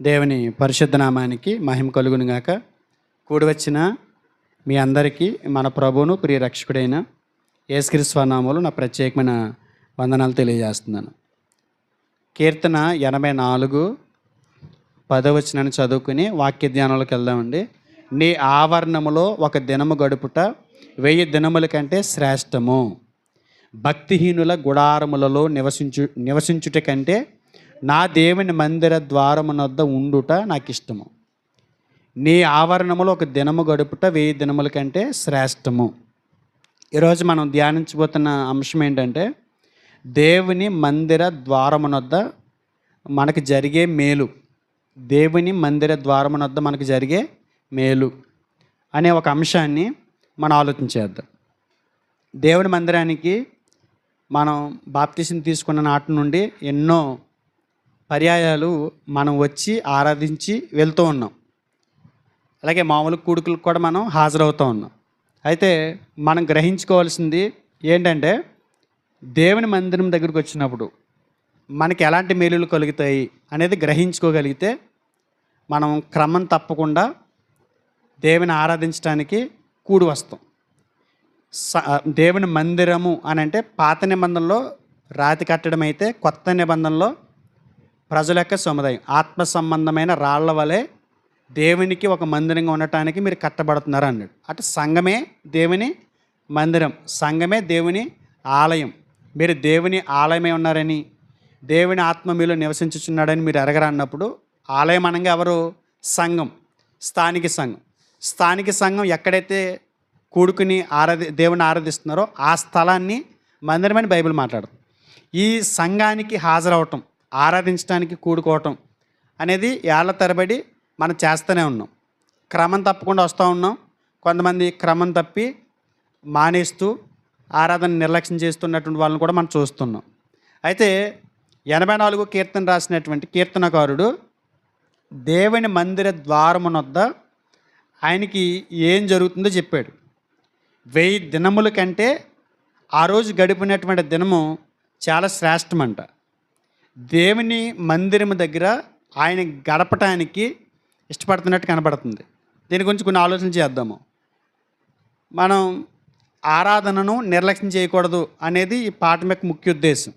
దేవుని పరిశుద్ధ నామానికి మహిమ కలుగును గాక. కూడి వచ్చిన మీ అందరికీ మన ప్రభువును ప్రియ రక్షకుడైన యేసుక్రీస్తు నామములో నా ప్రత్యేకమైన వందనాలు తెలియజేస్తున్నాను. కీర్తన 84 10 చదువుకుని వాక్య ధ్యానంలోకి వెళ్దామండి. నీ ఆవరణములో ఒక దినము గడుపుట 1000 దినముల కంటే శ్రేష్టము. భక్తిహీనుల గుడారములలో నివసించుట కంటే నా దేవుని మందిర ద్వారమునొద్ద ఉండుట నాకు ఇష్టము. నీ ఆవరణములో ఒక దినము గడుపుట 1000 దినముల కంటే శ్రేష్టము. ఈరోజు మనం ధ్యానించబోతున్న అంశం ఏంటంటే, దేవుని మందిర ద్వారమునొద్ద మనకు జరిగే మేలు. దేవుని మందిర ద్వారమునొద్ద మనకు జరిగే మేలు అనే ఒక అంశాన్ని మనం ఆలోచించేద్దాం. దేవుని మందిరానికి మనం బాప్తిసం తీసుకున్న నాటి నుండి ఎన్నో పర్యాయాలు మనం వచ్చి ఆరాధించి వెళ్తూ ఉన్నాం. అలాగే మామూలు కూడుకులకు కూడా మనం హాజరవుతూ ఉన్నాం. అయితే మనం గ్రహించుకోవాల్సింది ఏంటంటే, దేవుని మందిరం దగ్గరికి వచ్చినప్పుడు మనకి ఎలాంటి మేలులు కలుగుతాయి అనేది గ్రహించుకోగలిగితే మనం క్రమం తప్పకుండా దేవుని ఆరాధించడానికి కూడి వస్తాం. దేవుని మందిరము అని అంటే పాత నిబంధనలో రాతి కట్టడం అయితే, కొత్త నిబంధనలో ప్రజల యొక్క సముదాయం ఆత్మ సంబంధమైన రాళ్ల వలె దేవునికి ఒక మందిరంగా ఉండటానికి మీరు కట్టబడుతున్నారు అన్నాడు. అంటే సంఘమే దేవుని మందిరం, సంఘమే దేవుని ఆలయం. మీరు దేవుని ఆలయమై ఉన్నారని, దేవుని ఆత్మ మీలో నివసించుచున్నాడని మీరు ఎరగరా అన్నప్పుడు, ఆలయం అనగా ఎవరు? సంఘం, స్థానిక సంఘం. స్థానిక సంఘం ఎక్కడైతే కూడుకుని దేవుని ఆరాధిస్తున్నారో ఆ స్థలాన్ని మందిరమని బైబిల్ మాట్లాడుతుంది. ఈ సంఘానికి హాజరవటం, ఆరాధించడానికి కూడుకోవటం అనేది ఏళ్ల తరబడి మనం చేస్తూనే ఉన్నాం. క్రమం తప్పకుండా వస్తూ ఉన్నాం. కొంతమంది క్రమం తప్పి మానేస్తూ ఆరాధన నిర్లక్ష్యం చేస్తున్నటువంటి వాళ్ళని కూడా మనం చూస్తున్నాం. అయితే 84 కీర్తన రాసినటువంటి కీర్తనకారుడు దేవుని మందిర ద్వారమునొద్ద ఆయనకి ఏం జరుగుతుందో చెప్పాడు. 1000 దినముల కంటే ఆ రోజు గడిపినటువంటి దినము చాలా శ్రేష్టమంట. దేవుని మందిరము దగ్గర ఆయన గడపటానికి ఇష్టపడుతున్నట్టు కనబడుతుంది. దీని గురించి కొన్ని ఆలోచన చేద్దాము. మనం ఆరాధనను నిర్లక్ష్యం చేయకూడదు అనేది ఈ పాఠం యొక్క ముఖ్య ఉద్దేశం.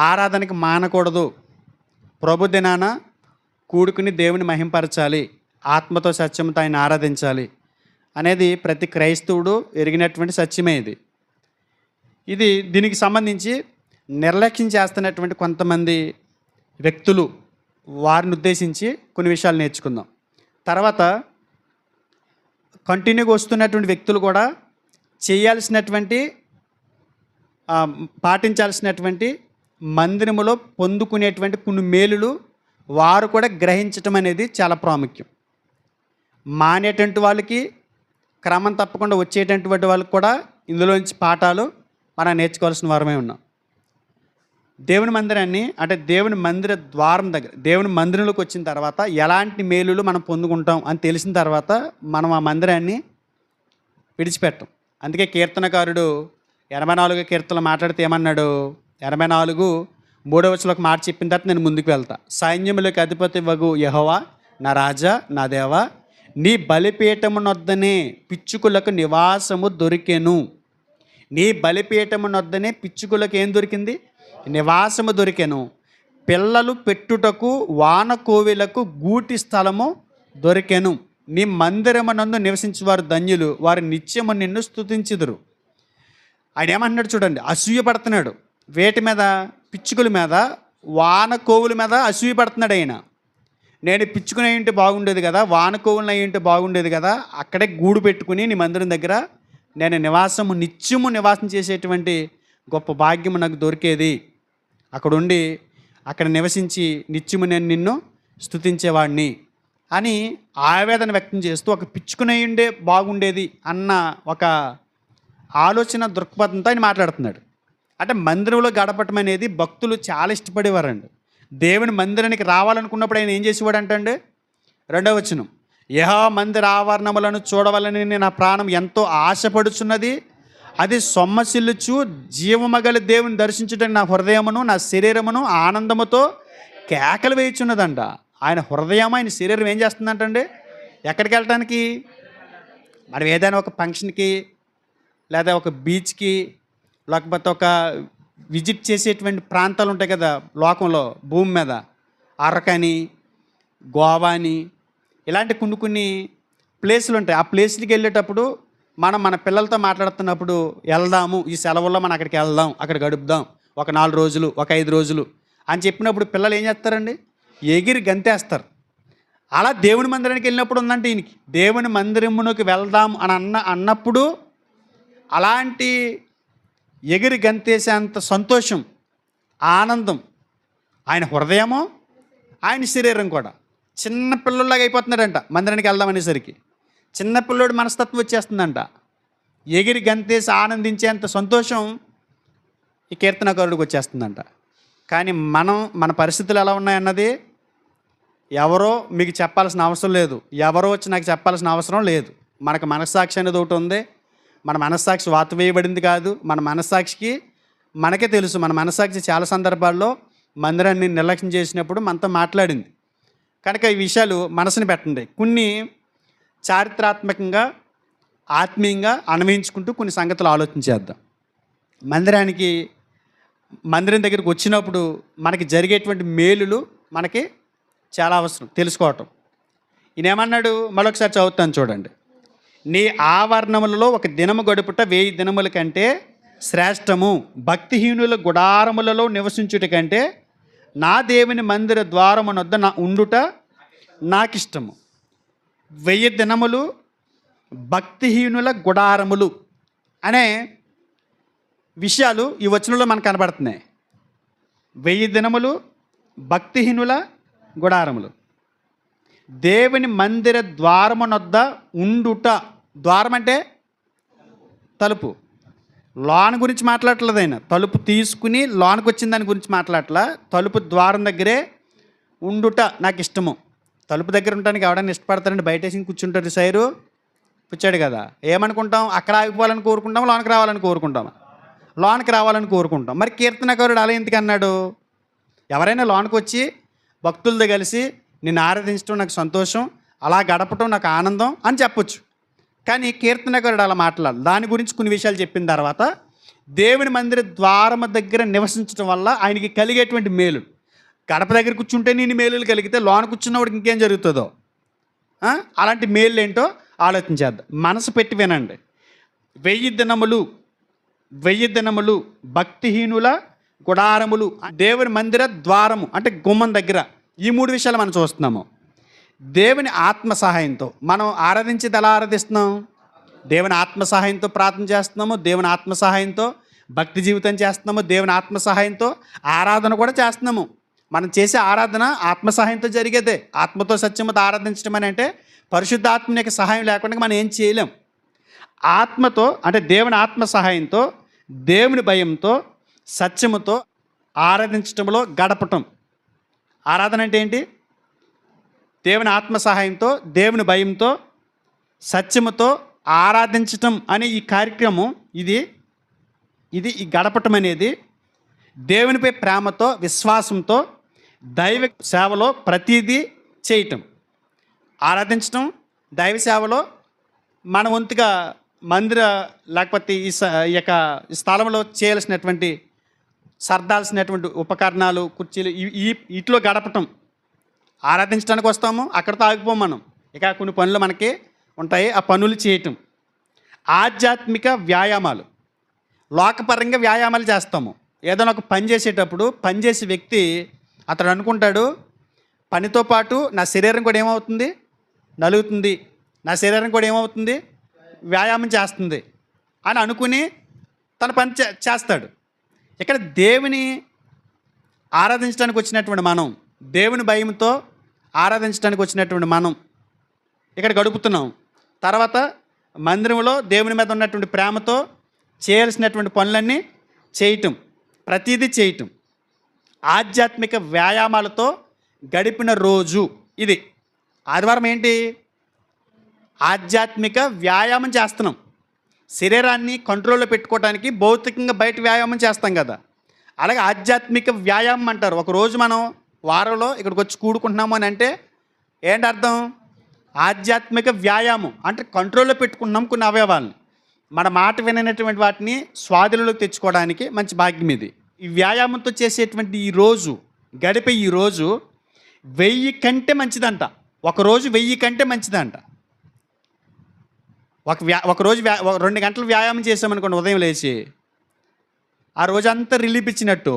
ఆరాధనకి మానకూడదు. ప్రభు దినాన కూడుకుని దేవుని మహింపరచాలి, ఆత్మతో సత్యంతో ఆయన ఆరాధించాలి అనేది ప్రతి క్రైస్తవుడు ఎరిగినటువంటి సత్యమే. ఇది దీనికి సంబంధించి నిర్లక్ష్యం చేస్తున్నటువంటి కొంతమంది వ్యక్తులు, వారిని ఉద్దేశించి కొన్ని విషయాలు నేర్చుకుందాం. తర్వాత కంటిన్యూగా వస్తున్నటువంటి వ్యక్తులు కూడా చేయాల్సినటువంటి పాటించాల్సినటువంటి మందిరములో పొందుకునేటువంటి కొన్ని మేలులు వారు కూడా గ్రహించటం అనేది చాలా ప్రాముఖ్యం. మానేటువంటి వాళ్ళకి, క్రమం తప్పకుండా వచ్చేటటువంటి వాళ్ళకి కూడా ఇందులోంచి పాఠాలు మనం నేర్చుకోవాల్సిన వారమే ఉన్నాం. దేవుని మందిరాన్ని అంటే దేవుని మందిర ద్వారం దగ్గర, దేవుని మందిరంలోకి వచ్చిన తర్వాత ఎలాంటి మేలులు మనం పొందుకుంటాం అని తెలిసిన తర్వాత మనం ఆ మందిరాన్ని విడిచిపెట్టాం. అందుకే కీర్తనకారుడు 84 కీర్తనలు మాట్లాడితే ఏమన్నాడు? 84:3 మాట చెప్పిన తర్వాత నేను ముందుకు వెళ్తా. సైన్యములకు అధిపతి వగు యెహోవా నా రాజా నా దేవా, నీ బలిపీఠమునొద్దనే పిచ్చుకులకు నివాసము దొరికెను. నీ బలిపీఠమునొద్దనే పిచ్చుకులకు ఏం దొరికింది? నివాసము దొరికెను. పిల్లలు పెట్టుటకు వానకోవిలకు గూటి స్థలము దొరికెను. నీ మందిరమునందు నివసించేవారు ధన్యులు, వారు నిత్యము నిన్ను స్తుతించుదురు. ఆయన ఏమంటున్నాడు చూడండి, అసూయపడుతున్నాడు. వేటి మీద? పిచ్చుకుల మీద, వానకోవుల మీద అసూయపడుతున్నాడు ఆయన. నేను పిచ్చుకుని అయ్యింటే బాగుండేది కదా, వానకోవులను అయ్యింటే బాగుండేది కదా, అక్కడే గూడు పెట్టుకుని నీ మందిరం దగ్గర నేను నిత్యము నివాసం చేసేటువంటి గొప్ప భాగ్యము నాకు దొరికేది. అక్కడుండి అక్కడ నివసించి నిత్యము నేను నిన్ను స్తుతించేవాడిని అని ఆవేదన వ్యక్తం చేస్తూ, ఒక పిచ్చుకునయ్యుండే బాగుండేది అన్న ఒక ఆలోచన దృక్పథంతో ఆయన మాట్లాడుతున్నాడు. అంటే మందిరంలో గడపటం అనేది భక్తులు చాలా ఇష్టపడేవారండి. దేవుని మందిరానికి రావాలనుకున్నప్పుడు ఆయన ఏం చేసేవాడు అంటండి, 2వ వచనం, యెహోవా మందిర ఆవరణములను చూడవలని నా ప్రాణం ఎంతో ఆశపడుచున్నది, అది సొమ్మసిల్లుచు జీవమగలి దేవుని దర్శించుటకు నా హృదయమును నా శరీరమును ఆనందముతో కేకలు వేయుచున్నదంట. ఆయన హృదయం, ఆయన శరీరం ఏం చేస్తుందంటండి? ఎక్కడికి వెళ్ళటానికి? మనం ఏదైనా ఒక ఫంక్షన్‌కి, లేదా ఒక బీచ్‌కి, లేకపోతే ఒక విజిట్ చేసేటువంటి ప్రాంతాలు ఉంటాయి కదా లోకంలో, భూమి మీద. అరకని, గోవా అని, ఇలాంటి కొన్ని కొన్ని ప్లేసులు ఉంటాయి. ఆ ప్లేస్‌లకి వెళ్ళేటప్పుడు మనం మన పిల్లలతో మాట్లాడుతున్నప్పుడు, వెళ్దాము ఈ సెలవుల్లో మనం అక్కడికి వెళ్దాం, అక్కడ గడుపుదాం ఒక 4 రోజులు, ఒక 5 రోజులు అని చెప్పినప్పుడు పిల్లలు ఏం చేస్తారండి? ఎగిరి గంతేస్తారు. అలా దేవుని మందిరానికి వెళ్ళినప్పుడు ఉందంటే ఈయనకి, దేవుని మందిరమునకు వెళ్దాం అని అన్నప్పుడు అలాంటి ఎగిరి గంతేసేంత సంతోషం, ఆనందం ఆయన హృదయము, ఆయన శరీరం కూడా. చిన్న పిల్లల్లాగా అయిపోతున్నాడంట మందిరానికి వెళ్దాం అనేసరికి. చిన్న పిల్లోడు మనస్తత్వం వచ్చేస్తుందంట. ఎగిరి గంతేసి ఆనందించేంత సంతోషం ఈ కీర్తనకారుడికి వచ్చేస్తుందంట. కానీ మన పరిస్థితులు ఎలా ఉన్నాయన్నది ఎవరో మీకు చెప్పాల్సిన అవసరం లేదు. ఎవరో వచ్చి నాకు చెప్పాల్సిన అవసరం లేదు. మనకు మనస్సాక్షి అనేది ఒకటి ఉంది. మన మనస్సాక్షి వాత వేయబడింది కాదు. మన మనస్సాక్షికి మనకే తెలుసు. మన మనస్సాక్షి చాలా సందర్భాల్లో మందిరాన్ని నిర్లక్ష్యం చేసినప్పుడు మనతో మాట్లాడింది. కనుక ఈ విషయాలు మనసుని పెట్టండి. కొన్ని చారిత్రాత్మకంగా, ఆత్మీయంగా అన్వయించుకుంటూ కొన్ని సంగతులు ఆలోచించేద్దాం. మందిరం దగ్గరికి వచ్చినప్పుడు మనకి జరిగేటువంటి మేలులు మనకి చాలా అవసరం తెలుసుకోవటం. ఈయనేమన్నాడు? మరొకసారి చదువుతాను చూడండి. నీ ఆవరణములలో ఒక దినము గడుపుట 1000 దినముల కంటే శ్రేష్టము. భక్తిహీనుల గుడారములలో నివసించుట కంటే నా దేవుని మందిర ద్వారమునొద్ద ఉండుట నాకిష్టము. 1000 దినములు భక్తిహీనుల గుడారములు అనే విషయాలు ఈ వచనంలో మనకు కనబడుతున్నాయి. 1000 దినములు భక్తిహీనుల గుడారములు. దేవుని మందిర ద్వారమునొద్ద ఉండుట. ద్వారం అంటే తలుపు. లోన గురించి మాట్లాడట్లేదు ఆయన. తలుపు తీసుకుని లోనకు వచ్చిన దాని గురించి మాట్లాడట్లా. తలుపు ద్వారం దగ్గరే ఉండుట నాకు ఇష్టము. తలుపు దగ్గర ఉండడానికి ఎవడైనా ఇష్టపడతారండి? బయటేసి కూర్చుంటారు. సైరు కూర్చాడు కదా, ఏమనుకుంటాం? అక్కడ ఆగిపోవాలని కోరుకుంటాం, లోనకి రావాలని కోరుకుంటాం. లోనకి రావాలని కోరుకుంటాం. మరి కీర్తనకారుడు అలా ఎందుకు అన్నాడు? ఎవరైనా లోనకు వచ్చి భక్తులతో కలిసి నిన్ను ఆరాధించడం నాకు సంతోషం, అలా గడపటం నాకు ఆనందం అని చెప్పొచ్చు. కానీ కీర్తనకారుడు అలా మాట్లాడాలి. దాని గురించి కొన్ని విషయాలు చెప్పిన తర్వాత దేవుని మందిర ద్వారము దగ్గర నివసించడం వల్ల ఆయనకి కలిగేటువంటి మేలు. గడప దగ్గర కూర్చుంటే నేను మేలులు కలిగితే లోన కూర్చున్నవాడికి ఇంకేం జరుగుతుందో, అలాంటి మేలు ఏంటో ఆలోచించేద్దాం. మనసు పెట్టి వినండి. 1000 దినములు భక్తిహీనుల గుడారములు, దేవుని మందిర ద్వారము అంటే గుమ్మం దగ్గర. ఈ 3 విషయాలు మనం చూస్తున్నాము. దేవుని ఆత్మ సహాయంతో మనం ఆరాధించేది ఎలా ఆరాధిస్తున్నాం? దేవుని ఆత్మ సహాయంతో ప్రార్థన చేస్తున్నాము, దేవుని ఆత్మ సహాయంతో భక్తి జీవితం చేస్తున్నాము, దేవుని ఆత్మ సహాయంతో ఆరాధన కూడా చేస్తున్నాము. మనం చేసే ఆరాధన ఆత్మ సహాయంతో జరిగేదే. ఆత్మతో సత్యముతో ఆరాధించడం అని అంటే పరిశుద్ధాత్మ యొక్క సహాయం లేకుండా మనం ఏం చేయలేం. ఆత్మతో అంటే దేవుని ఆత్మ సహాయంతో, దేవుని భయంతో, సత్యముతో ఆరాధించడంలో గడపటం. ఆరాధన అంటే ఏంటి? దేవుని ఆత్మ సహాయంతో, దేవుని భయంతో, సత్యముతో ఆరాధించటం అనే ఈ కార్యక్రమం ఇది ఈ గడపటం అనేది దేవునిపై ప్రేమతో, విశ్వాసంతో, దైవ సేవలో ప్రతిదీ చేయటం. ఆరాధించటం, దైవ సేవలో మన వంతుగా మందిర లేకపోతే ఈ యొక్క స్థలంలో చేయాల్సినటువంటి సర్దాల్సినటువంటి ఉపకరణాలు, కుర్చీలు వీటిలో గడపటం. ఆరాధించడానికి వస్తాము, అక్కడితో ఆగిపోం మనం. ఇక కొన్ని పనులు మనకి ఉంటాయి, ఆ పనులు చేయటం. ఆధ్యాత్మిక వ్యాయామాలు, లోకపరంగా వ్యాయామాలు చేస్తాము. ఏదైనా ఒక పని చేసేటప్పుడు పనిచేసే వ్యక్తి అతడు అనుకుంటాడు, పనితో పాటు నా శరీరం కూడా ఏమవుతుంది? నలుగుతుంది. నా శరీరం కూడా ఏమవుతుంది? వ్యాయామం చేస్తుంది అని అనుకుని తన పని చేస్తాడు. ఇక్కడ దేవుని ఆరాధించడానికి వచ్చినటువంటి మనం, దేవుని భయంతో ఆరాధించడానికి వచ్చినటువంటి మనం ఇక్కడ గడుపుతున్నాం. తర్వాత మందిరంలో దేవుని మీద ఉన్నటువంటి ప్రేమతో చేయాల్సినటువంటి పనులన్నీ చేయటం, ప్రతిదీ చేయటం. ఆధ్యాత్మిక వ్యాయామాలతో గడిపిన రోజు ఇది. ఆదివారం ఏంటి? ఆధ్యాత్మిక వ్యాయామం చేస్తున్నాం. శరీరాన్ని కంట్రోల్లో పెట్టుకోవడానికి భౌతికంగా బయట వ్యాయామం చేస్తాం కదా, అలాగే ఆధ్యాత్మిక వ్యాయామం అంటారు. ఒకరోజు మనం వారంలో ఇక్కడికి వచ్చి కూడుకుంటున్నాము అని అంటే ఏంటి అర్థం? ఆధ్యాత్మిక వ్యాయామం అంటే కంట్రోల్లో పెట్టుకుంటున్నాం కొన్ని అవయవాల్ని. మన మాట విననటువంటి వాటిని స్వాధీనంలోకి తెచ్చుకోవడానికి మంచి భాగ్యం ఇది. ఈ వ్యాయామంతో చేసేటువంటి ఈ రోజు గడిపే ఈ రోజు 1000 కంటే మంచిదంట. ఒకరోజు 1000 కంటే మంచిదంట. ఒకరోజు 2 గంటలు వ్యాయామం చేసామనుకోండి ఉదయం లేచి, ఆ రోజంతా రిలీఫ్ ఇచ్చినట్టు.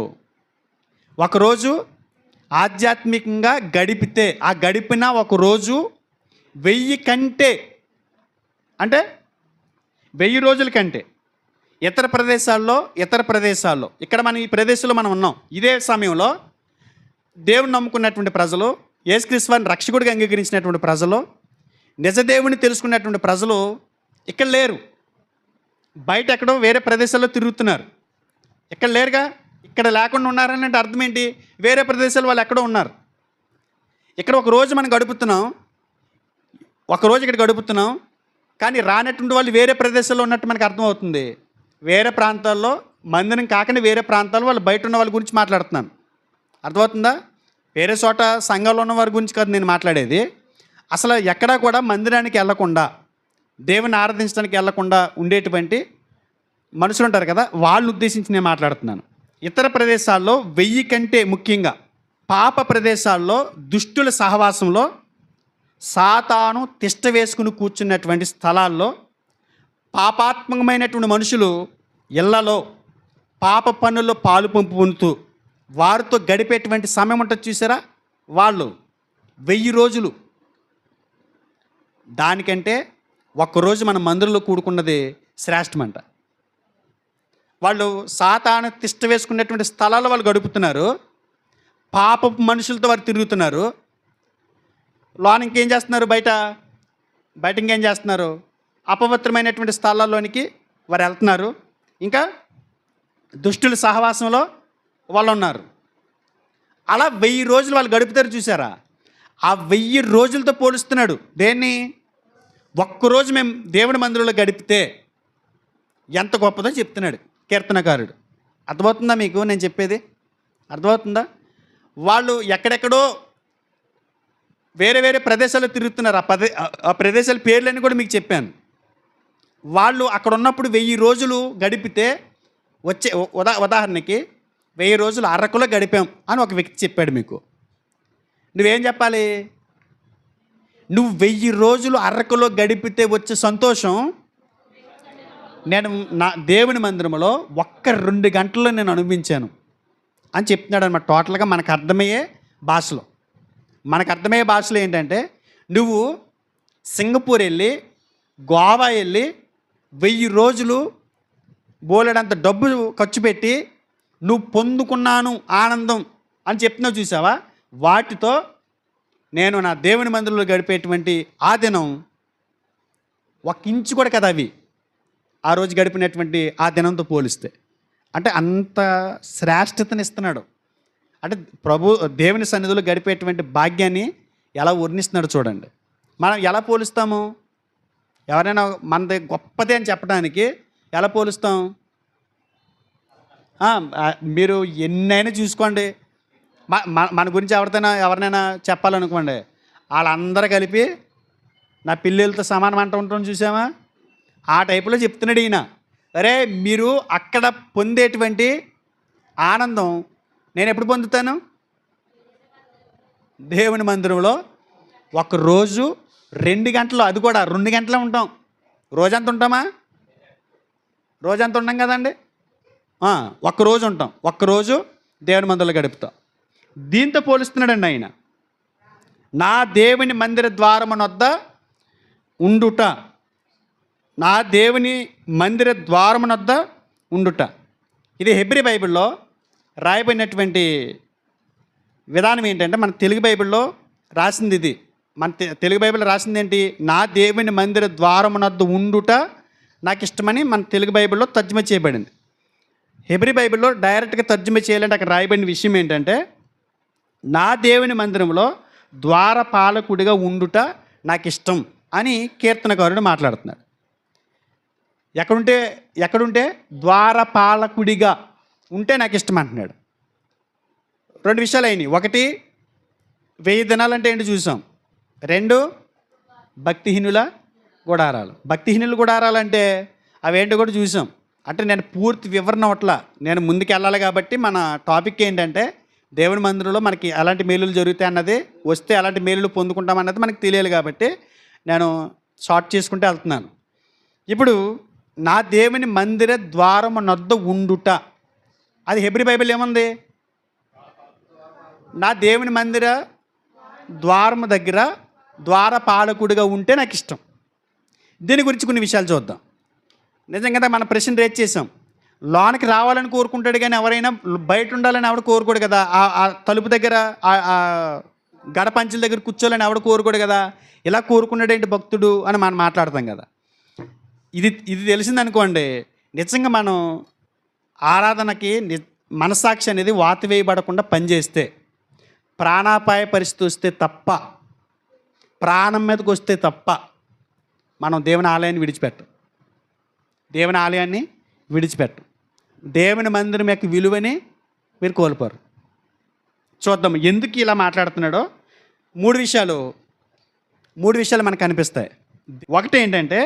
ఒకరోజు ఆధ్యాత్మికంగా గడిపితే ఆ గడిపిన ఒకరోజు 1000 కంటే అంటే 1000 రోజుల కంటే ఇతర ప్రదేశాల్లో ఇక్కడ మనం ఈ ప్రదేశంలో మనం ఉన్నాం. ఇదే సమయంలో దేవుని నమ్ముకున్నటువంటి ప్రజలు, యేసుక్రీస్తు వారిని రక్షకుడిగా అంగీకరించినటువంటి ప్రజలు, నిజదేవుని తెలుసుకున్నటువంటి ప్రజలు ఇక్కడ లేరు. బయట ఎక్కడో వేరే ప్రదేశాల్లో తిరుగుతున్నారు. ఇక్కడ లేరుగా. ఇక్కడ లేకుండా ఉన్నారని అంటే అర్థం ఏంటి? వేరే ప్రదేశాలు వాళ్ళు ఎక్కడో ఉన్నారు. ఇక్కడ ఒకరోజు మనం గడుపుతున్నాం, ఒకరోజు ఇక్కడ గడుపుతున్నాం, కానీ రానటువంటి వాళ్ళు వేరే ప్రదేశాల్లో ఉన్నట్టు మనకు అర్థమవుతుంది. వేరే ప్రాంతాల్లో మందిరం కాకుండా వేరే ప్రాంతాల్లో వాళ్ళు బయట ఉన్న వాళ్ళ గురించి మాట్లాడుతున్నాను. అర్థమవుతుందా? వేరే చోట సంఘంలో ఉన్న వారి గురించి కాదు నేను మాట్లాడేది. అసలు ఎక్కడా కూడా మందిరానికి వెళ్లకుండా, దేవుని ఆరాధించడానికి వెళ్లకుండా ఉండేటువంటి మనుషులు ఉంటారు కదా, వాళ్ళని ఉద్దేశించి నేను మాట్లాడుతున్నాను. ఇతర ప్రదేశాల్లో 1000 కంటే ముఖ్యంగా పాప ప్రదేశాల్లో దుష్టుల సహవాసంలో సాతాను తిష్ట వేసుకుని కూర్చున్నటువంటి స్థలాల్లో పాపాత్మకమైనటువంటి మనుషులు ఇళ్లలో పాప పనుల్లో పాలు పొందుతూ వారితో గడిపేటువంటి సమయం ఉంటుంది చూసారా, వాళ్ళు 1000 రోజులు. దానికంటే ఒక్కరోజు మన మందిరంలో కూడుకున్నది శ్రేష్టమంట. వాళ్ళు సాతాను తిష్ట వేసుకునేటువంటి స్థలాల్లో వాళ్ళు గడుపుతున్నారు. పాపపు మనుషులతో వారు తిరుగుతున్నారు. లోన ఇంకేం చేస్తున్నారు? బయట ఇంకేం చేస్తున్నారు? అపవిత్రమైనటువంటి స్థలాల్లోనికి వారు వెళ్తున్నారు. ఇంకా దుష్టుల సహవాసంలో వాళ్ళు ఉన్నారు. అలా 1000 రోజులు వాళ్ళు గడుపుతారు చూసారా. ఆ 1000 రోజులతో పోలుస్తున్నాడు దేన్ని? ఒక్కరోజు మేము దేవుని మందిరంలో గడిపితే ఎంత గొప్పదో చెప్తున్నాడు కీర్తనకారుడు. అర్థమవుతుందా మీకు నేను చెప్పేది? అర్థమవుతుందా? వాళ్ళు ఎక్కడెక్కడో వేరే వేరే ప్రదేశాల్లో తిరుగుతున్నారు. ఆ ప్రదేశాల పేర్లన్నీ కూడా మీకు చెప్పాను. వాళ్ళు అక్కడ ఉన్నప్పుడు 1000 రోజులు గడిపితే వచ్చే ఉదాహరణకి 1000 రోజులు అరకులో గడిపాం అని ఒక వ్యక్తి చెప్పాడు మీకు. నువ్వేం చెప్పాలి? నువ్వు 1000 రోజులు అరకులో గడిపితే వచ్చే సంతోషం నేను నా దేవుని మందిరంలో 2 గంటల్లో నేను అనుభవించాను అని చెప్తున్నాడు అన్నమాట. టోటల్గా మనకు అర్థమయ్యే భాషలో. ఏంటంటే నువ్వు సింగపూర్ వెళ్ళి, గోవా వెళ్ళి 1000 రోజులు బోలెడంత డబ్బు ఖర్చు పెట్టి నువ్వు పొందుకున్నాను ఆనందం అని చెప్తున్నావు చూసావా, వాటితో నేను నా దేవుని మందిరంలో గడిపేటువంటి ఆ దినం 1 ఇంచు కూడా కదా అవి ఆ రోజు గడిపినటువంటి ఆ దినంతో పోలిస్తే. అంటే అంత శ్రేష్టతని ఇస్తున్నాడు. అంటే దేవుని సన్నిధిలో గడిపేటువంటి భాగ్యాన్ని ఎలా వర్ణిస్తున్నాడు చూడండి. మనం ఎలా పోలుస్తాము? ఎవరైనా మనది గొప్పదే అని చెప్పడానికి ఎలా పోలుస్తాం? మీరు ఎన్నైనా చూసుకోండి. మన గురించి ఎవరినైనా చెప్పాలనుకోండి, వాళ్ళందరూ కలిపి నా పిల్లలతో సమానం అంటూ ఉంటాం చూసామా, ఆ టైపులో చెప్తున్నాడు ఈయన. అరే మీరు అక్కడ పొందేటువంటి ఆనందం నేను ఎప్పుడు పొందుతాను? దేవుని మందిరంలో 1 రోజు 2 గంటలు, అది కూడా 2 గంటలే ఉంటాం. రోజంతా ఉంటామా? రోజంతా ఉంటాం కదండి. 1 రోజు ఉంటాం. 1 రోజు దేవుని మందిరంలో గడుపుతాం. దీంతో పోలుస్తున్నాడండి ఆయన. నా దేవుని మందిర ద్వారమునొద్ద ఉండుట, నా దేవుని మందిర ద్వారమునొద్ద ఉండుట. ఇది హెబ్రీ బైబిల్లో రాయబడినటువంటి విధానం ఏంటంటే, మన తెలుగు బైబిల్లో రాసింది ఇది. మన తెలుగు బైబిల్లో రాసింది ఏంటి? నా దేవుని మందిర ద్వారమునొద్ద ఉండుట నాకు ఇష్టమని మన తెలుగు బైబిల్లో తర్జుమా చేయబడింది. హెబ్రీ బైబిల్లో డైరెక్ట్గా తర్జుమా చేయాలంటే అక్కడ రాయబడిన విషయం ఏంటంటే, నా దేవుని మందిరంలో ద్వారపాలకుడిగా ఉండుట నాకు ఇష్టం అని కీర్తనకారుడు మాట్లాడుతున్నాడు. ఎక్కడుంటే ద్వారపాలకుడిగా ఉంటే నాకు ఇష్టం అంటున్నాడు. 2 విషయాలు అయినాయి. ఒకటి 1000 దినాలంటే ఏంటి చూసాం. 2 భక్తిహీనుల గుడారాలు. భక్తిహీనుల గుడారాలంటే అవేంటో కూడా చూసాం. అంటే నేను పూర్తి వివరణ అట్లా నేను ముందుకు వెళ్ళాలి కాబట్టి మన టాపిక్ ఏంటంటే దేవుని మందిరంలో మనకి ఎలాంటి మేలులు జరుగుతాయి అన్నది, వస్తే ఎలాంటి మేలులు పొందుకుంటాం అన్నది మనకు తెలియాలి కాబట్టి నేను షార్ట్ చేసుకుంటూ వెళ్తున్నాను. ఇప్పుడు నా దేవుని మందిర ద్వారము నొద్ద ఉండుట, అది హెబ్రీ బైబిల్ ఏముంది? నా దేవుని మందిర ద్వారము దగ్గర ద్వారపాలకుడిగా ఉంటే నాకు ఇష్టం. దీని గురించి కొన్ని విషయాలు చూద్దాం. నిజంగా మన ప్రశ్న రేట్ చేసాం. లోనికి రావాలని కోరుకుంటాడు కానీ ఎవరైనా బయట ఉండాలని ఎవడు కోరుకోడు కదా. ఆ తలుపు దగ్గర ఆ గడపంచుల దగ్గర కూర్చోవాలని ఎవడు కోరుకోడు కదా. ఇలా కోరుకున్నాడేంటి భక్తుడు అని మనం మాట్లాడతాం కదా. ఇది తెలిసిందనుకోండి, నిజంగా మనం ఆరాధనకి మనసాక్షి అనేది వాతివేయబడకుండా పనిచేస్తే, ప్రాణాపాయ పరిస్థితి వస్తే తప్ప, ప్రాణం మీదకి వస్తే తప్ప మనం దేవుని ఆలయాన్ని విడిచిపెట్టం. దేవుని ఆలయాన్ని విడిచిపెట్టం. దేవుని మందిరం యొక్క విలువని మీరు కోల్పోరు. చూద్దాం ఎందుకు ఇలా మాట్లాడుతున్నాడో. మూడు విషయాలు మనకు కనిపిస్తాయి. ఒకటి ఏంటంటే,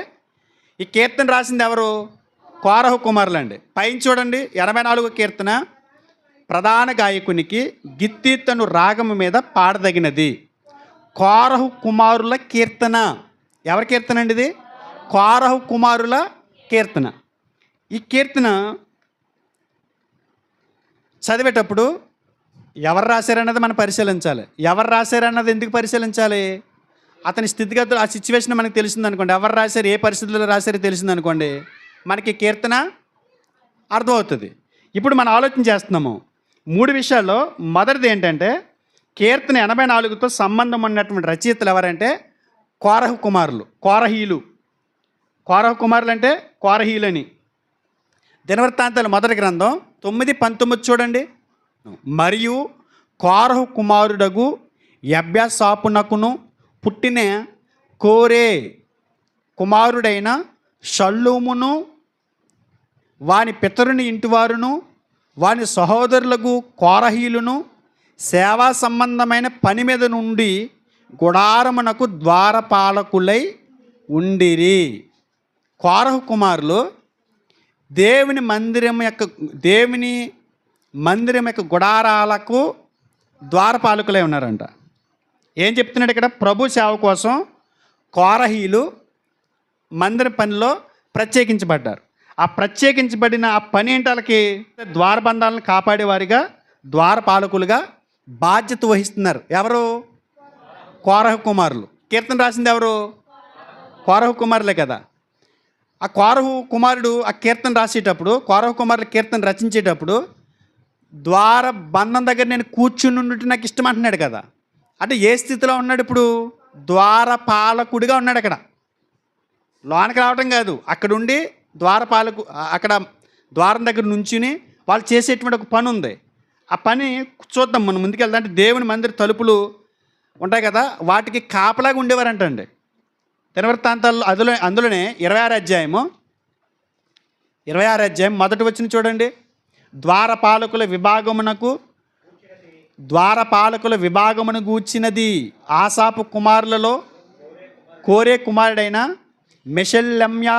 ఈ కీర్తన రాసింది ఎవరు? కోరహు కుమారులు అండి. పైన చూడండి, 84వ కీర్తన, ప్రధాన గాయకునికి గిత్తీతను రాగము మీద పాడదగినది. కోరహు కుమారుల కీర్తన. ఎవరి కీర్తన అండి ఇది? కోరహు కుమారుల కీర్తన. ఈ కీర్తన చదివేటప్పుడు ఎవరు రాశారన్నది మనం పరిశీలించాలి. ఎవరు రాశారన్నది ఎందుకు పరిశీలించాలి? అతని స్థితిగతులు, ఆ సిచ్యువేషన్ మనకు తెలిసిందనుకోండి, ఎవరు రాశారు, ఏ పరిస్థితుల్లో రాశారో తెలిసిందనుకోండి, మనకి కీర్తన అర్థమవుతుంది. ఇప్పుడు మనం ఆలోచన చేస్తున్నాము 3 విషయాల్లో. మొదటిది ఏంటంటే, కీర్తన 84తో సంబంధం ఉన్నటువంటి రచయితలు ఎవరంటే కోరహు కుమారులు, కోరహీలు. కోరహు కుమారులు అంటే కోరహీలని. దినవృత్తాంతాలు మొదటి గ్రంథం 9:19 చూడండి. మరియు కోరహు కుమారుడగు యబ్యాసాపునకును పుట్టిన కోరే కుమారుడైన షల్లూమును వాని పితరుని ఇంటివారును వాని సహోదరులకు కోరహీలును సేవా సంబంధమైన పని మీద నుండి గుడారమునకు ద్వారపాలకులై ఉండిరి. కోరహు కుమారులు దేవుని మందిరం యొక్క గుడారాలకు ద్వారపాలకులై ఉన్నారంట. ఏం చెప్తున్నాడు ఇక్కడ? ప్రభు సేవ కోసం కోరహీలు మందిర పనిలో ప్రత్యేకించబడ్డారు. ఆ ప్రత్యేకించబడిన ఆ పని ఏంటి? వాళ్ళకి ద్వారబంధాలను కాపాడేవారిగా, ద్వారపాలకులుగా బాధ్యత వహిస్తున్నారు. ఎవరు? కోరహు కుమారులు. కీర్తన రాసింది ఎవరు? కోరహు కుమారులే కదా. ఆ కోరహు కుమారుడు ఆ కీర్తన రాసేటప్పుడు, కోరహు కుమారుల కీర్తన రచించేటప్పుడు ద్వార బంధం దగ్గర నేను కూర్చుని ఉండి నాకు ఇష్టం అంటున్నాడు కదా. అంటే ఏ స్థితిలో ఉన్నాడు ఇప్పుడు? ద్వారపాలకుడిగా ఉన్నాడు. అక్కడ లోనికి రావటం కాదు, అక్కడుండి అక్కడ ద్వారం దగ్గర నుంచుని వాళ్ళు చేసేటువంటి ఒక పని ఉంది. ఆ పని చూద్దాం మనం ముందుకెళ్దాం. అంటే దేవుని మందిర తలుపులు ఉంటాయి కదా, వాటికి కాపలాగా ఉండేవారంటండి. దినవృత్తాంతాల్లో అందులోనే 26వ అధ్యాయం మొదటి వచనం చూడండి. ద్వారపాలకుల విభాగమును గూర్చినది ఆసాపు కుమారులలో కోరే కుమారుడైన మెషెలెమ్య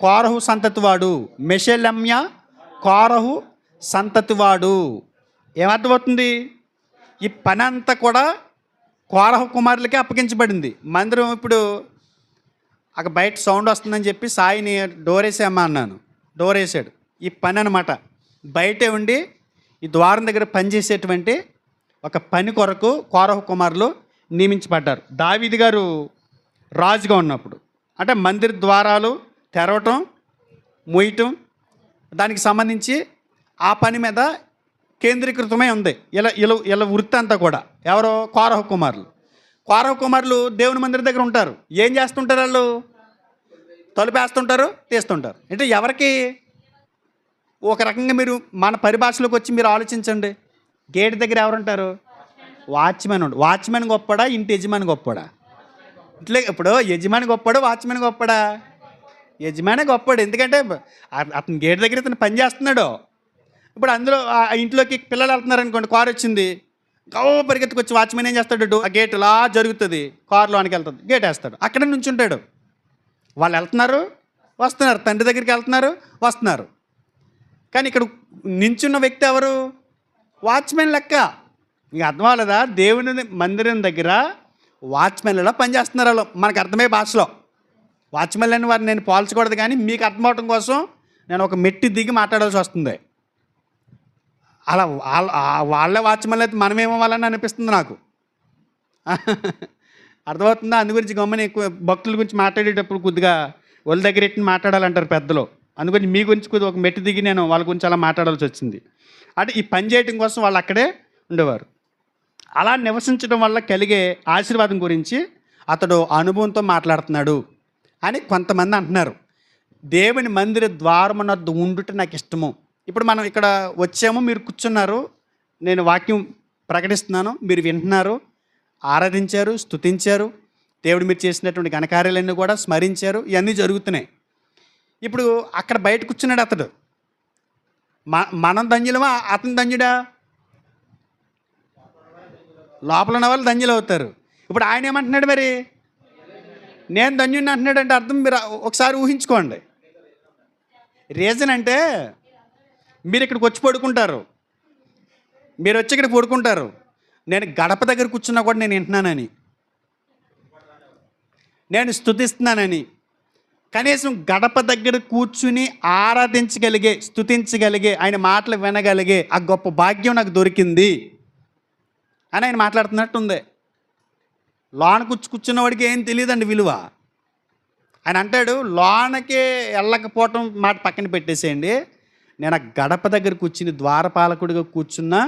కోరహు సంతతివాడు. మెషెలెమ్య కోరహు సంతతివాడు. ఏమర్థమవుతుంది? ఈ పని అంతా కూడా కోరహు కుమారులకే అప్పగించబడింది. మందిరం ఇప్పుడు అక్కడ బయట సౌండ్ వస్తుందని చెప్పి సాయిని డోర్ వేసేమ్మా అన్నాను. డోర్ వేసాడు. ఈ పని అనమాట. బయటే ఉండి ఈ ద్వారం దగ్గర పనిచేసేటువంటి ఒక పని కొరకు కోరహు కుమారులు నియమించబడ్డారు. దావీదు గారు రాజుగా ఉన్నప్పుడు, అంటే మందిర ద్వారాలు తెరవటం, మూయటం, దానికి సంబంధించి ఆ పని మీద కేంద్రీకృతమై ఉంది ఇలా వృత్తి అంతా కూడా. ఎవరో? కోరహు కుమారులు. కోరహు కుమారులు దేవుని మందిరం దగ్గర ఉంటారు. ఏం చేస్తుంటారు? వాళ్ళు తలుపేస్తుంటారు, తీస్తుంటారు. అంటే ఎవరికి? ఒక రకంగా మీరు మన పరిభాషలోకి వచ్చి మీరు ఆలోచించండి. గేట్ దగ్గర ఎవరుంటారు? వాచ్మెన్. వాచ్మెన్ గొప్పడా, ఇంటి యజమాని గొప్పడా? ఇట్లే ఇప్పుడు యజమాని గొప్పడు, వాచ్మెన్ గొప్పడా? యజమానే గొప్పడు. ఎందుకంటే అతను గేట్ దగ్గర ఇతను పని చేస్తున్నాడు. ఇప్పుడు అందులో ఆ ఇంట్లోకి పిల్లలు వెళ్తున్నారు అనుకోండి, కారు వచ్చింది, గౌ పరిగెత్తుకొచ్చి వాచ్మెన్ ఏం చేస్తాడు, ఆ గేట్ ఇలా జరుగుతుంది, కారులోనికి వెళ్తుంది, గేట్ వేస్తాడు, అక్కడ నుంచుంటాడు. వాళ్ళు వెళ్తున్నారు, వస్తున్నారు, తండ్రి దగ్గరికి వెళ్తున్నారు, వస్తున్నారు. కానీ ఇక్కడ నించున్న వ్యక్తి ఎవరు? వాచ్మెన్ లెక్క. మీకు అర్థం అవ్వలేదా? దేవుని మందిరం దగ్గర వాచ్మెన్లలో పనిచేస్తున్నారు వాళ్ళు, మనకు అర్థమయ్యే భాషలో. వాచ్మెన్లని వారిని నేను పోల్చకూడదు, కానీ మీకు అర్థమవటం కోసం నేను ఒక మెట్టి దిగి మాట్లాడాల్సి వస్తుంది. అలా వాళ్ళే వాచ్మెన్లు అయితే మనమేమవ్వాలని అనిపిస్తుంది నాకు. అర్థమవుతుందా? అందు గురించి గమ్మని ఎక్కువ భక్తుల గురించి మాట్లాడేటప్పుడు కొద్దిగా వాళ్ళ దగ్గర ఎట్టి మాట్లాడాలంటారు పెద్దలు. అందుకని మీ గురించి కొద్దిగా ఒక మెట్టి దిగి నేను వాళ్ళ గురించి అలా మాట్లాడాల్సి వచ్చింది. అంటే ఈ పని చేయడం కోసం వాళ్ళు అక్కడే ఉండేవారు. అలా నివసించడం వల్ల కలిగే ఆశీర్వాదం గురించి అతడు అనుభవంతో మాట్లాడుతున్నాడు అని కొంతమంది అంటున్నారు. దేవుని మందిర ద్వారమునద్దు ఉండుట నాకు ఇష్టము. ఇప్పుడు మనం ఇక్కడ వచ్చాము, మీరు కూర్చున్నారు, నేను వాక్యం ప్రకటిస్తున్నాను, మీరు వింటున్నారు, ఆరాధించారు, స్తుతించారు, దేవుడు మీరు చేసినటువంటి ఘనకార్యాలన్నీ కూడా స్మరించారు, ఇవన్నీ జరుగుతున్నాయి. ఇప్పుడు అక్కడ బయట కూర్చున్నాడు అతడు. మనం ధన్యులమా, అతను ధన్యుడా? లోపల ఉన్న వాళ్ళు ధన్యులు అవుతారు. ఇప్పుడు ఆయన ఏమంటున్నాడు మరి? నేను ధన్యుడిని అంటున్నాడు. అంటే అర్థం మీరు ఒకసారి ఊహించుకోండి. రీజన్ అంటే మీరు ఇక్కడికి వచ్చి పడుకుంటారు, మీరు వచ్చి ఇక్కడ పడుకుంటారు, నేను గడప దగ్గర కూర్చున్నా కూడా నేను వింటున్నానని, నేను స్తుతిస్తున్నానని, కనీసం గడప దగ్గర కూర్చుని ఆరాధించగలిగే, స్తుతించగలిగే, ఆయన మాటలు వినగలిగే ఆ గొప్ప భాగ్యం నాకు దొరికింది అని ఆయన మాట్లాడుతున్నట్టుంది. లోన కూర్చున్నవాడికి ఏం తెలియదండి విలువ. ఆయన అంటాడు, లోనకే వెళ్ళకపోవటం మాట పక్కన పెట్టేసేయండి, నేను ఆ గడప దగ్గర కూర్చుని ద్వారపాలకుడిగా కూర్చున్నా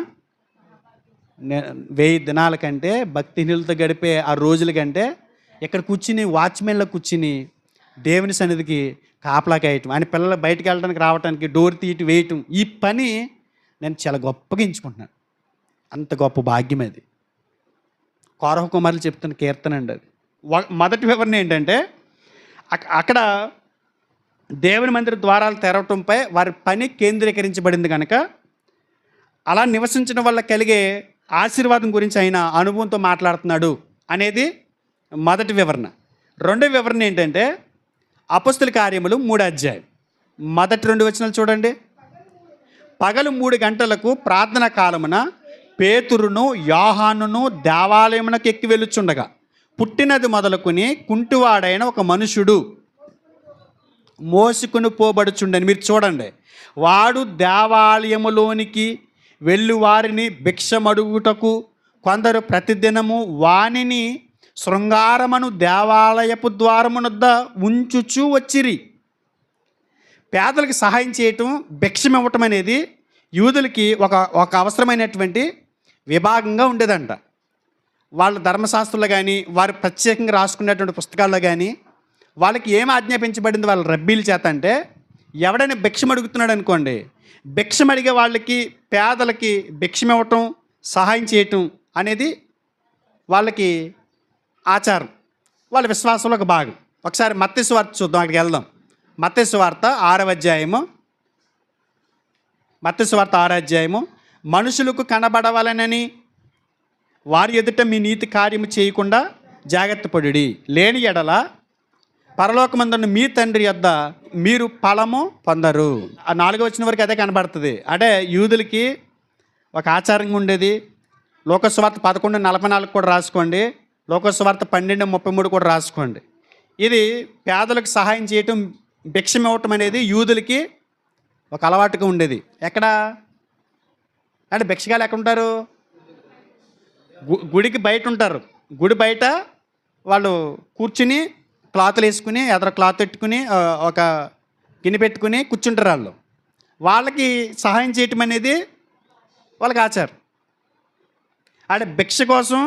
1000 దినాల కంటే, భక్తిహీనులతో గడిపే ఆ రోజుల కంటే ఇక్కడ కూర్చుని వాచ్మెన్లో కూర్చుని దేవుని సన్నిధికి కాపలా కాయటం, ఆయన పిల్లలు బయటికి వెళ్ళడానికి రావడానికి డోర్ తీయటం వేయటం, ఈ పని నేను చాలా గొప్పగా ఎంచుకుంటున్నాను. అంత గొప్ప భాగ్యం అది. కోరహ కుమారులు చెప్తున్న కీర్తన అండి అది. మొదటి వివరణ ఏంటంటే, అక్కడ దేవుని మందిర ద్వారాలు తెరవటంపై వారి పని కేంద్రీకరించబడింది కనుక అలా నివసించడం వల్ల కలిగే ఆశీర్వాదం గురించి ఆయన అనుభవంతో మాట్లాడుతున్నాడు అనేది మొదటి వివరణ. రెండో వివరణ ఏంటంటే, అపొస్తల కార్యములు 3వ అధ్యాయం మొదటి 2 వచనాలు చూడండి. పగలు 3 గంటలకు ప్రార్థన కాలమున పేతురును యోహానును దేవాలయమునకు ఎక్కి వెళ్ళుచుండగా పుట్టినది మొదలుకొని కుంటివాడైన ఒక మనుషుడు మోసుకుని పోబడుచుండని. మీరు చూడండి, వాడు దేవాలయములోనికి వెళ్ళి వారిని భిక్షమడుగుటకు కొందరు ప్రతిదినము వానిని శృంగారమును దేవాలయపు ద్వారమునొద్ద ఉంచుచూ వచ్చిరి. పేదలకు సహాయం చేయటం, భిక్షం ఇవ్వటం అనేది యూదులకి ఒక అవసరమైనటువంటి విభాగంగా ఉండేదంట. వాళ్ళ ధర్మశాస్త్రంలో కానీ, వారు ప్రత్యేకంగా రాసుకున్నటువంటి పుస్తకాల్లో కానీ వాళ్ళకి ఏం ఆజ్ఞాపించబడింది వాళ్ళ రబ్బీల చేత అంటే, ఎవడైనా భిక్షం అడుగుతున్నాడు అనుకోండి, భిక్షం అడిగే వాళ్ళకి, పేదలకి భిక్షం ఇవ్వటం, సహాయం చేయటం అనేది వాళ్ళకి ఆచారం, వాళ్ళ విశ్వాసంలో ఒక భాగం. ఒకసారి మత్తయి సువార్త చూద్దాం, అక్కడికి వెళ్దాం. మత్తయి సువార్త 6వ అధ్యాయము. మత్తయి సువార్త 6వ అధ్యాయము. మనుషులకు కనబడవలనని వారి ఎదుట మీ నీతి కార్యము చేయకుండా జాగ్రత్త పడుడి, లేని ఎడల పరలోకమందున్న మీ తండ్రి యొద్ద మీరు ఫలము పొందరు. ఆ 4వ వచనం వరకు అదే కనబడుతుంది. అంటే యూదులకి ఒక ఆచారంగా ఉండేది. లోకసువార్త 11:44 కూడా రాసుకోండి, లోకసువార్త 12:33 కూడా రాసుకోండి. ఇది పేదలకు సహాయం చేయటం, భిక్షం ఇవ్వటం అనేది యూదులకి ఒక అలవాటుగా ఉండేది. ఎక్కడ అంటే భిక్షగాలు ఎక్కడ ఉంటారు? గుడికి బయట ఉంటారు. గుడి బయట వాళ్ళు కూర్చుని క్లాతులు వేసుకుని, ఎదర క్లాత్ పెట్టుకుని, ఒక గిన్నె పెట్టుకుని కూర్చుంటారు. వాళ్ళకి సహాయం చేయటం అనేది వాళ్ళకి ఆచారం. అంటే భిక్ష కోసం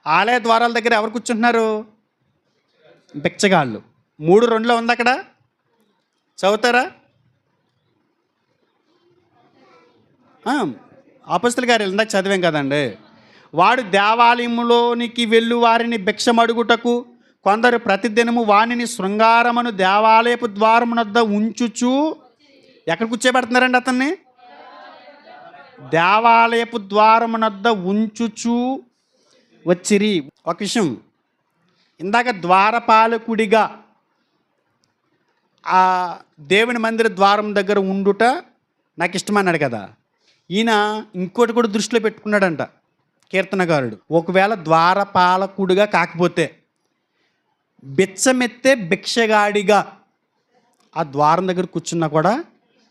ఆలయ ద్వారాల దగ్గర ఎవరు కూర్చుంటున్నారు? భిక్షగాళ్ళు. 3:2 ఉంది అక్కడ, చదువుతారా? అపొస్తలుల కార్యాలు ఇందాక చదివాం కదండి. వాడు దేవాలయములోనికి వెళ్ళు వారిని భిక్షమడుగుటకు కొందరు ప్రతిదినము వానిని శృంగారమును దేవాలయపు ద్వారమునొద్ద ఉంచుచు, ఎక్కడ కూర్చోబెడుతున్నారండి అతన్ని? దేవాలయపు ద్వారమునొద్ద ఉంచుచూ వచ్చిరి. ఒక విషయం, ఇందాక ద్వారపాలకుడిగా ఆ దేవుని మందిర ద్వారం దగ్గర ఉండుట నాకు ఇష్టమన్నాడు కదా. ఈయన ఇంకోటి కూడా దృష్టిలో పెట్టుకున్నాడంట కీర్తనకారుడు. ఒకవేళ ద్వారపాలకుడిగా కాకపోతే బిచ్చమెత్తే భిక్షగాడిగా ఆ ద్వారం దగ్గర కూర్చున్నా కూడా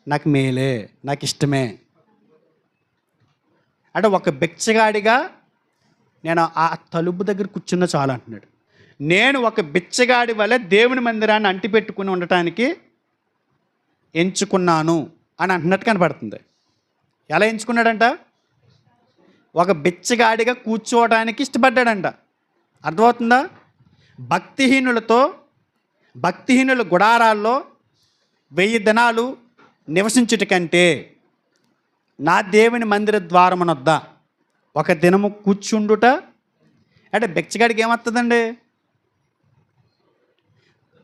నాకు మేలే, నాకు ఇష్టమే. అంటే ఒక బిచ్చగాడిగా నేను ఆ తలుపు దగ్గర కూర్చున్నా చాలు అంటున్నాడు. నేను ఒక బిచ్చగాడి వల్ల దేవుని మందిరాన్ని అంటిపెట్టుకుని ఉండటానికి ఎంచుకున్నాను అని అంటున్నట్టు కనపడుతుంది. ఎలా ఎంచుకున్నాడంట? ఒక బిచ్చగాడిగా కూర్చోవడానికి ఇష్టపడ్డాడంట. అర్థమవుతుందా? భక్తిహీనుల గుడారాల్లో 1000 దినాలు నివసించుట కంటే నా దేవుని మందిర ద్వారమునొద్ద ఒక దినము కూర్చుండుట. అంటే బిచ్చగాడికి ఏమవుతుందండి?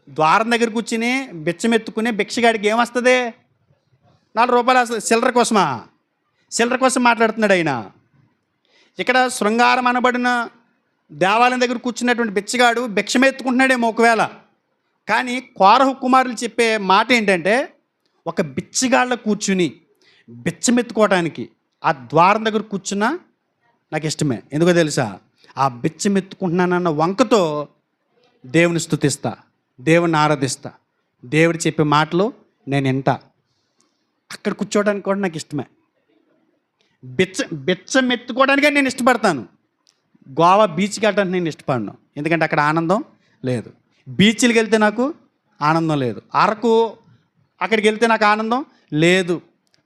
ద్వారం దగ్గర కూర్చుని బిచ్చమెత్తుకుని భిక్షగాడికి ఏమొస్తుంది? 4 రూపాయలు వస్తుంది. చిల్లర కోసం మాట్లాడుతున్నాడు ఆయన. ఇక్కడ శృంగారం అనబడిన దేవాలయం దగ్గర కూర్చున్నటువంటి బిచ్చగాడు భిక్షమెత్తుకుంటున్నాడేమో ఒకవేళ. కానీ కోరహు కుమారులు చెప్పే మాట ఏంటంటే, ఒక బిచ్చగాళ్ళ కూర్చుని బిచ్చమెత్తుకోవటానికి ఆ ద్వారం దగ్గర కూర్చున్నా నాకు ఇష్టమే. ఎందుకో తెలుసా? ఆ బిచ్చమెత్తుకుంటున్నానన్న వంకతో దేవుని స్తుతిస్తా, దేవుని ఆరాధిస్తా, దేవుడు చెప్పే మాటలు నేను వింటా. అక్కడ కూర్చోవడానికి కూడా నాకు ఇష్టమే. బిచ్చమెత్తుకోవడానికే నేను ఇష్టపడతాను. గోవా బీచ్కి వెళ్ళడానికి నేను ఇష్టపడను, ఎందుకంటే అక్కడ ఆనందం లేదు. బీచ్లకు వెళ్తే నాకు ఆనందం లేదు. అరకు అక్కడికి వెళ్తే నాకు ఆనందం లేదు.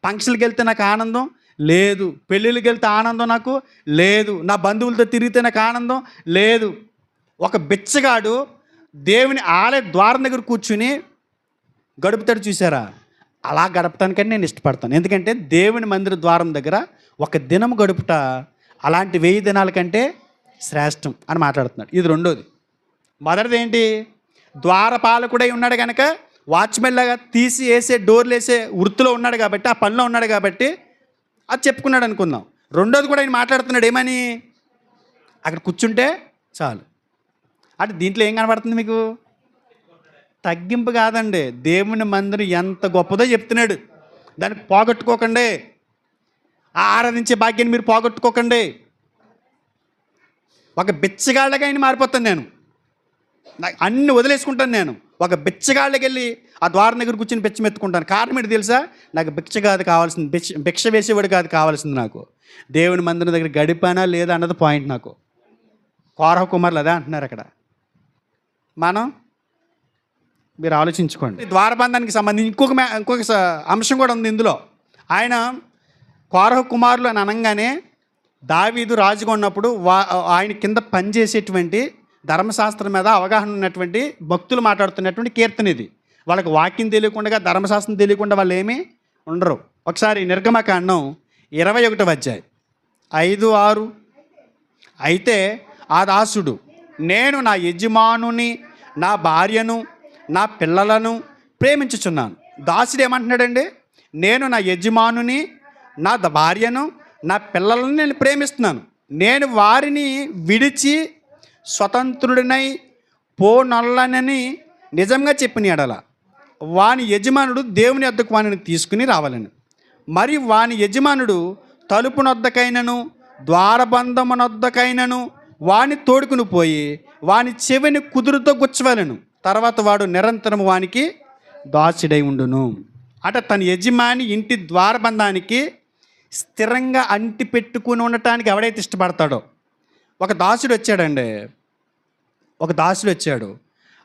ఫంక్షన్కి వెళ్తే నాకు ఆనందం లేదు. పెళ్ళిళ్ళకి వెళ్తే ఆనందం నాకు లేదు. నా బంధువులతో తిరిగితే నాకు ఆనందం లేదు. ఒక బిచ్చగాడు దేవుని ఆలయ ద్వారం దగ్గర కూర్చుని గడుపుతాడు, చూసారా? అలా గడపటానికని నేను ఇష్టపడతాను. ఎందుకంటే దేవుని మందిర ద్వారం దగ్గర ఒక దినం గడుపుట అలాంటి 1000 దినాల కంటే శ్రేష్టం అని మాట్లాడుతున్నాడు. ఇది రెండోది. మొదటిది ఏంటి? ద్వారపాలకుడై ఉన్నాడు కనుక వాచ్మెన్ లాగా తీసి వేసే డోర్లు వేసే వృత్తిలో ఉన్నాడు కాబట్టి, ఆ పనిలో ఉన్నాడు కాబట్టి అది చెప్పుకున్నాడు అనుకుందాం. రెండోది కూడా ఆయన మాట్లాడుతున్నాడు ఏమని? అక్కడ కూర్చుంటే చాలు. అంటే దీంట్లో ఏం కనబడుతుంది మీకు? తగ్గింపు కాదండి. దేవుని మందిరం ఎంత గొప్పదో చెప్తున్నాడు. దాన్ని పోగొట్టుకోకండి. ఆ ఆరాధించే భాగ్యాన్ని మీరు పోగొట్టుకోకండి. ఒక బిచ్చగాళ్ళగా ఆయన మారిపోతాను నేను. అన్ని వదిలేసుకుంటాను నేను. ఒక బిచ్చగాళ్ళకి వెళ్ళి ఆ ద్వారం దగ్గర కూర్చొని బిచ్చమెత్తుకుంటాను. కారణం ఏంటి తెలుసా? నాకు భిక్ష కాదు కావాల్సింది, భిక్ష వేసేవాడు కాదు కావాల్సింది. నాకు దేవుని మందిరం దగ్గర గడిపానా లేదా అన్నది పాయింట్. నాకు కోరహ కుమారులు అదే అంటున్నారు అక్కడ. మీరు ఆలోచించుకోండి. ద్వారబంధానికి సంబంధించి ఇంకొక అంశం కూడా ఉంది ఇందులో. ఆయన కోరహ కుమారులు అని అనగానే దావీదు రాజుగా ఉన్నప్పుడు ఆయన కింద పనిచేసేటువంటి ధర్మశాస్త్రం మీద అవగాహన ఉన్నటువంటి భక్తులు మాట్లాడుతున్నటువంటి కీర్తన ఇది. వాళ్ళకి వాక్యం తెలియకుండా, ధర్మశాస్త్రం తెలియకుండా వాళ్ళు ఏమీ ఉండరు. ఒకసారి నిర్గమకాండం 21వ అధ్యాయం 5, 6. అయితే ఆ దాసుడు, నేను నా యజమానుని, నా భార్యను, నా పిల్లలను ప్రేమించుచున్నాను. దాసుడు ఏమంటున్నాడండి? నేను నా యజమానుని, నా భార్యను, నా పిల్లలను నేను ప్రేమిస్తున్నాను. నేను వారిని విడిచి స్వతంత్రుడినై పోనొల్లనని నిజంగా చెప్పిన ఎడల వాని యజమానుడు దేవుని యొద్దకు వానిని తీసుకుని రావాలని, మరి వాని యజమానుడు తలుపునొద్దకైనను ద్వారబంధమునొద్దకైనను వాని తోడుకుని పోయి వాని చెవిని కుదురుతో గుచ్చవలను. తర్వాత వాడు నిరంతరం వానికి దాసుడై ఉండును. అంటే తన యజమాని ఇంటి ద్వారబంధానికి స్థిరంగా అంటి పెట్టుకుని ఉండటానికి ఎవడైతే ఇష్టపడతాడో. ఒక దాసుడు వచ్చాడండి.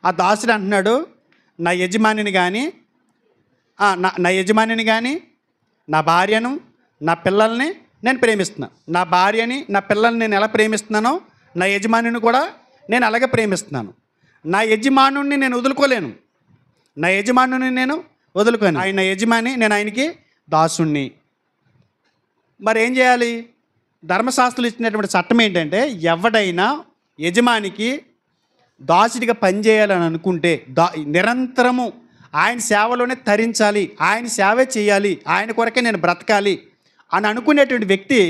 ఆ దాసుడు అంటున్నాడు, నా యజమానిని కానీ నా భార్యను, నా పిల్లల్ని నేను ప్రేమిస్తున్నాను. నా భార్యని, నా పిల్లల్ని నేను ఎలా ప్రేమిస్తున్నానో నా యజమానిని కూడా నేను అలాగే ప్రేమిస్తున్నాను. నా యజమానుని నేను వదులుకోలేను. ఆయన యజమాని, నేను ఆయనకి దాసుణ్ణి. మరి ఏం చేయాలి? ధర్మశాస్త్రాలు ఇచ్చినటువంటి చట్టం ఏంటంటే, ఎవడైనా యజమానికి దాసుడిగా పనిచేయాలని అనుకుంటే నిరంతరము ఆయన సేవలోనే తరించాలి, ఆయన సేవే చేయాలి, ఆయన కొరకే నేను బ్రతకాలి అని అనుకునేటువంటి వ్యక్తి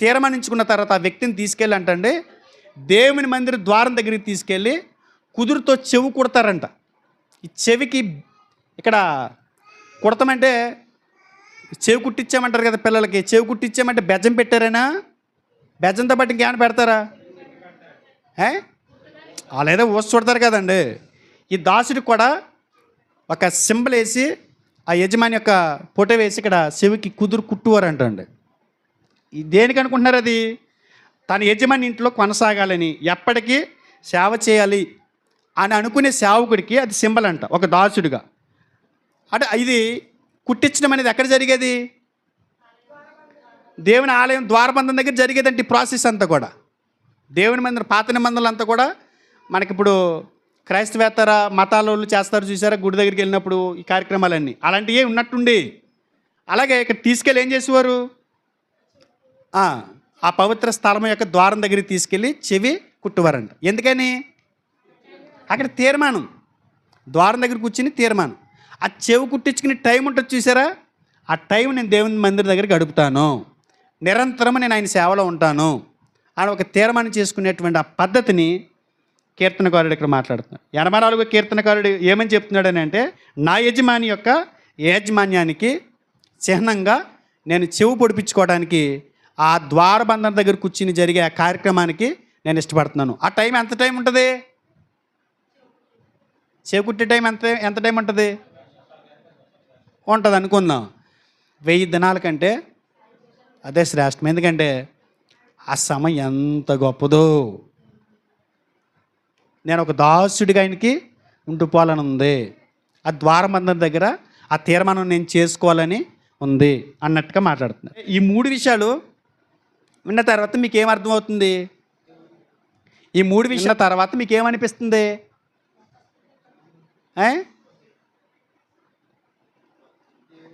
తీర్మానించుకున్న తర్వాత ఆ వ్యక్తిని తీసుకెళ్ళి అంటండి దేవుని మందిర ద్వారం దగ్గరికి తీసుకెళ్ళి కుదురుతో చెవి కుడతారంట. ఈ చెవికి ఇక్కడ కుడతామంటే చెవి కుట్టించామంటారు కదా పిల్లలకి, చెవి కుట్టించామంటే బెజ్జం పెట్టారైనా, బెజ్జంతో పాటు ఇంకేమైనా పెడతారా? వాళ్ళేదో ఊస చూడతారు కదండి. ఈ దాసుడికి కూడా ఒక సింబల్ వేసి ఆ యజమాని యొక్క ఫోటో వేసి ఇక్కడ చెవికి కుదురు కుట్టువారంటండి. దేనికి అనుకుంటున్నారు? అది తన యజమాని ఇంట్లో కొనసాగాలని, ఎప్పటికీ సేవ చేయాలి అని అనుకునే సేవకుడికి అది సింబల్ అంట, ఒక దాసుడిగా. అంటే ఇది కుట్టించడం అనేది ఎక్కడ జరిగేది? దేవుని ఆలయం ద్వారబంధం దగ్గర జరిగేదంటే ఈ ప్రాసెస్ అంతా కూడా. దేవుని మందిరం పాత నిబంధనలు అంతా కూడా మనకిప్పుడు క్రైస్తవేతర మతాల వాళ్ళు చేస్తారు చూసారా, గుడి దగ్గరికి వెళ్ళినప్పుడు ఈ కార్యక్రమాలన్నీ అలాంటివే ఉన్నట్టుండి. అలాగే ఇక్కడ తీసుకెళ్ళి ఏం చేసేవారు? ఆ పవిత్ర స్థలం యొక్క ద్వారం దగ్గరికి తీసుకెళ్ళి చెవి కుట్టువారంట. ఎందుకని? అక్కడ తీర్మానం, ద్వారం దగ్గర కూర్చుని తీర్మానం. ఆ చెవి కుట్టించుకునే టైం ఉంటుంది చూసారా, ఆ టైం నేను దేవుని మందిరం దగ్గర గడుపుతాను, నిరంతరం నేను ఆయన సేవలో ఉంటాను అని ఒక తీర్మానం చేసుకునేటువంటి ఆ పద్ధతిని కీర్తనకారుడు ఇక్కడ మాట్లాడుతున్నాడు. 84వ కీర్తనకారుడు ఏమని చెప్తున్నాడు అని అంటే, నా యజమాని యొక్క యాజమాన్యానికి చిహ్నంగా నేను చెవు పొడిపించుకోవడానికి ఆ ద్వారబంధం దగ్గర కూర్చుని జరిగే ఆ కార్యక్రమానికి నేను ఇష్టపడుతున్నాను. ఆ టైం ఎంత టైం ఉంటుంది? చెవి కుట్టే టైం ఎంత టైం ఉంటుంది అనుకుందాం. 1000 దినాల కంటే అదే శ్రేష్టం. ఎందుకంటే ఆ సమయం ఎంత గొప్పదో. నేను ఒక దాసుడిగా ఆయనకి ఉండిపోవాలని ఉంది, ఆ ద్వారబంధం దగ్గర ఆ తీర్మానం నేను చేసుకోవాలని ఉంది అన్నట్టుగా మాట్లాడుతున్నా. ఈ 3 విషయాలు విన్న తర్వాత మీకు ఏమర్థమవుతుంది? ఈ 3 విషయాల తర్వాత మీకు ఏమనిపిస్తుంది?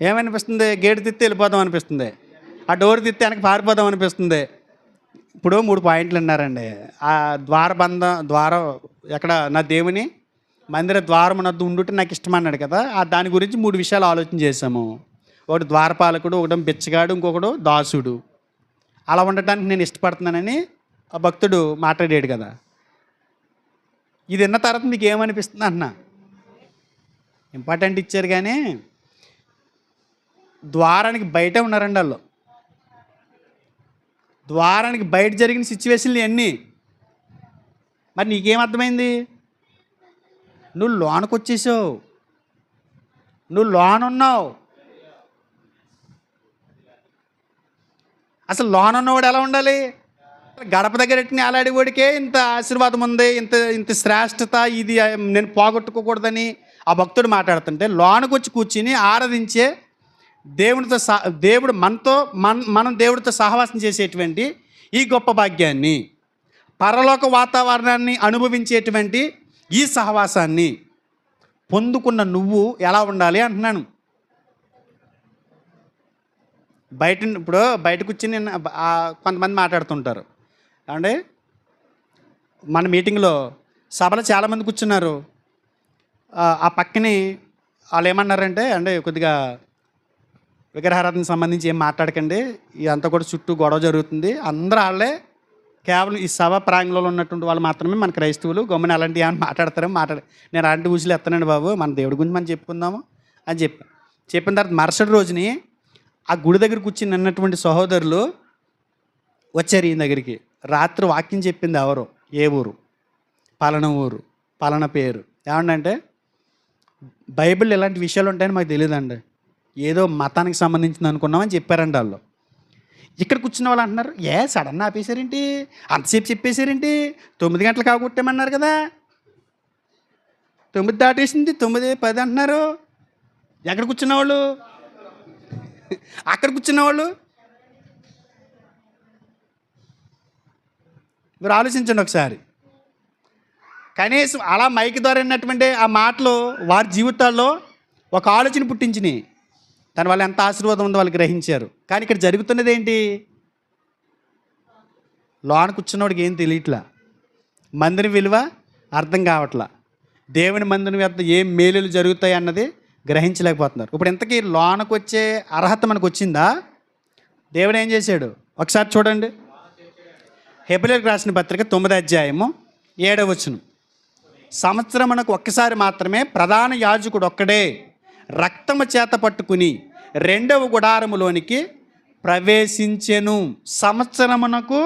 ఏమనిపిస్తుంది? గేటు తిత్తి వెళ్ళిపోదాం అనిపిస్తుంది, ఆ డోర్ తిత్తి వెనక్కి పారిపోదాం అనిపిస్తుంది. ఇప్పుడు 3 పాయింట్లు విన్నారండి. ఆ ద్వారం ఎక్కడ నా దేవుని మందిర ద్వారం నద్దు ఉండుంటే నాకు ఇష్టం అన్నాడు కదా, దాని గురించి 3 విషయాలు ఆలోచన చేశాము. ఒకటి ద్వారపాలకుడు, ఒకటి బిచ్చగాడు, ఇంకొకడు దాసుడు. అలా ఉండటానికి నేను ఇష్టపడుతున్నానని ఆ భక్తుడు మాట్లాడాడు కదా. ఇది విన్న తర్వాత మీకు ఏమనిపిస్తుంది అన్న? ఇంపార్టెంట్ ఇచ్చారు కానీ ద్వారానికి బయట ఉన్నారండి వాళ్ళు. ద్వారానికి బయట జరిగిన సిచ్యువేషన్లు ఇవన్నీ. మరి నీకేమర్థమైంది? నువ్వు లోనకు వచ్చేసావు, నువ్వు లోన ఉన్నావు. అసలు లోన ఉన్నవాడు ఎలా ఉండాలి? గడప దగ్గర ఎట్టిన అలాడివాడికే ఇంత ఆశీర్వాదం ఉంది, ఇంత శ్రేష్టత, ఇది నేను పోగొట్టుకోకూడదని ఆ భక్తుడు మాట్లాడుతుంటే, లోనకు వచ్చి కూర్చుని ఆరాధించే దేవుడితో దేవుడు మనం దేవుడితో సహవాసం చేసేటువంటి ఈ గొప్ప భాగ్యాన్ని, పరలోక వాతావరణాన్ని అనుభవించేటువంటి ఈ సహవాసాన్ని పొందుకున్న నువ్వు ఎలా ఉండాలి అంటున్నాను. ఇప్పుడు బయట కూర్చుని కొంతమంది మాట్లాడుతుంటారు. అంటే మన మీటింగ్లో సభలో చాలామంది కూర్చున్నారు. ఆ పక్కని వాళ్ళు ఏమన్నారంటే, అంటే కొద్దిగా విగ్రహారాధనకు సంబంధించి ఏం మాట్లాడకండి, ఇదంతా కూడా చుట్టూ గొడవ జరుగుతుంది, అందరూ వాళ్ళే, కేవలం ఈ సభ ప్రాంగణంలో ఉన్నటువంటి వాళ్ళు మాత్రమే మన క్రైస్తవులు, గమ్మున అలాంటి ఏమైనా మాట్లాడతారో నేను అలాంటి ఊసులు ఎత్తానండి బాబు, మన దేవుడి గురించి మనం చెప్పుకుందాము అని చెప్పిన తర్వాత మరుసటి రోజుని ఆ గుడి దగ్గర కూర్చుని నిన్నటువంటి సహోదరులు వచ్చారు ఈయన దగ్గరికి. రాత్రి వాక్యం చెప్పింది ఎవరు, ఏ ఊరు, పలానా ఊరు, పలానా పేరు. ఏమంటే బైబిల్ ఇలాంటి విషయాలు ఉంటాయని మాకు తెలియదండి, ఏదో మతానికి సంబంధించింది అనుకున్నామని చెప్పారండి వాళ్ళు. ఇక్కడ కూర్చున్న వాళ్ళు అంటున్నారు, సడన్ ఆపేశారేంటి, అంతసేపు చెప్పేశారేంటి, 9 గంటలకు ఆగొట్టామన్నారు కదా, 9 దాటేసింది, 9:10 అంటున్నారు. ఎక్కడ కూర్చున్నవాళ్ళు? అక్కడ కూర్చున్నవాళ్ళు. మీరు ఆలోచించండి ఒకసారి. కనీసం అలా మైక్ ద్వారా విన్నటువంటి ఆ మాటలు వారి జీవితాల్లో ఒక ఆలోచన పుట్టించినాయి. దానివల్ల ఎంత ఆశీర్వాదం ఉందో వాళ్ళు గ్రహించారు. కానీ ఇక్కడ జరుగుతున్నది ఏంటి? లోన కూర్చున్నవాడికి ఏం తెలియట్లా, మందిరం విలువ అర్థం కావట్లా, దేవుని మందిరం వద్ద ఏం మేలులు జరుగుతాయి అన్నది గ్రహించలేకపోతున్నారు. ఇప్పుడు ఇంతకీ లోనకు వచ్చే అర్హత మనకు వచ్చిందా? దేవుడు ఏం చేశాడు ఒకసారి చూడండి. హెబ్రీయులకు రాసిన పత్రిక 9వ అధ్యాయము 7వ వచనం. సంవత్సరమునకు ఒక్కసారి మాత్రమే ప్రధాన యాజకుడు ఒక్కడే రక్తము చేత పట్టుకుని రెండవ గుడారములోనికి ప్రవేశించెను. సంవత్సరమునకు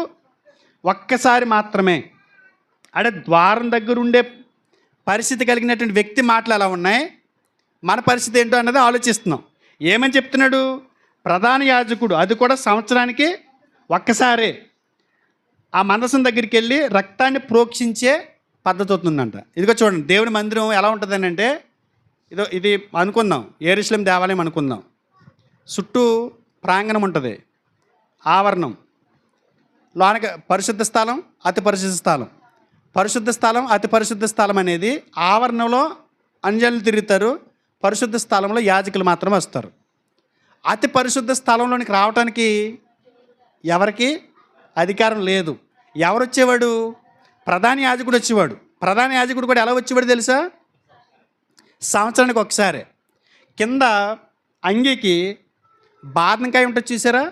ఒక్కసారి మాత్రమే. అంటే ద్వారం దగ్గర ఉండే పరిస్థితి కలిగినటువంటి వ్యక్తి మాటలు ఎలా ఉన్నాయి, మన పరిస్థితి ఏంటో అన్నది ఆలోచిస్తున్నాం. ఏమని చెప్తున్నాడు? ప్రధాన యాజకుడు, అది కూడా సంవత్సరానికి ఒక్కసారే ఆ మందసం దగ్గరికి వెళ్ళి రక్తాన్ని ప్రోక్షించే పద్ధతి అవుతుందంట. ఇదిగో చూడండి, దేవుని మందిరం ఎలా ఉంటుందని అంటే, ఇది అనుకుందాం, యెరూషలేము దేవాలయం అనుకుందాం. చుట్టూ ప్రాంగణం ఉంటుంది, ఆవరణం, లోనకి పరిశుద్ధ స్థలం, అతి పరిశుద్ధ స్థలం. పరిశుద్ధ స్థలం, అతి పరిశుద్ధ స్థలం అనేది ఆవరణలో అంజనులు తిరుగుతారు, పరిశుద్ధ స్థలంలో యాజకులు మాత్రమే వస్తారు. అతి పరిశుద్ధ స్థలంలోనికి రావడానికి ఎవరికి అధికారం లేదు. ఎవరు వచ్చేవాడు? ప్రధాన యాజకుడు వచ్చేవాడు. ప్రధాన యాజకుడు కూడా ఎలా వచ్చేవాడు తెలుసా? సంవత్సరానికి ఒకసారి. కింద అంగీకి బాదంకాయ ఉంటుంది చూసారా,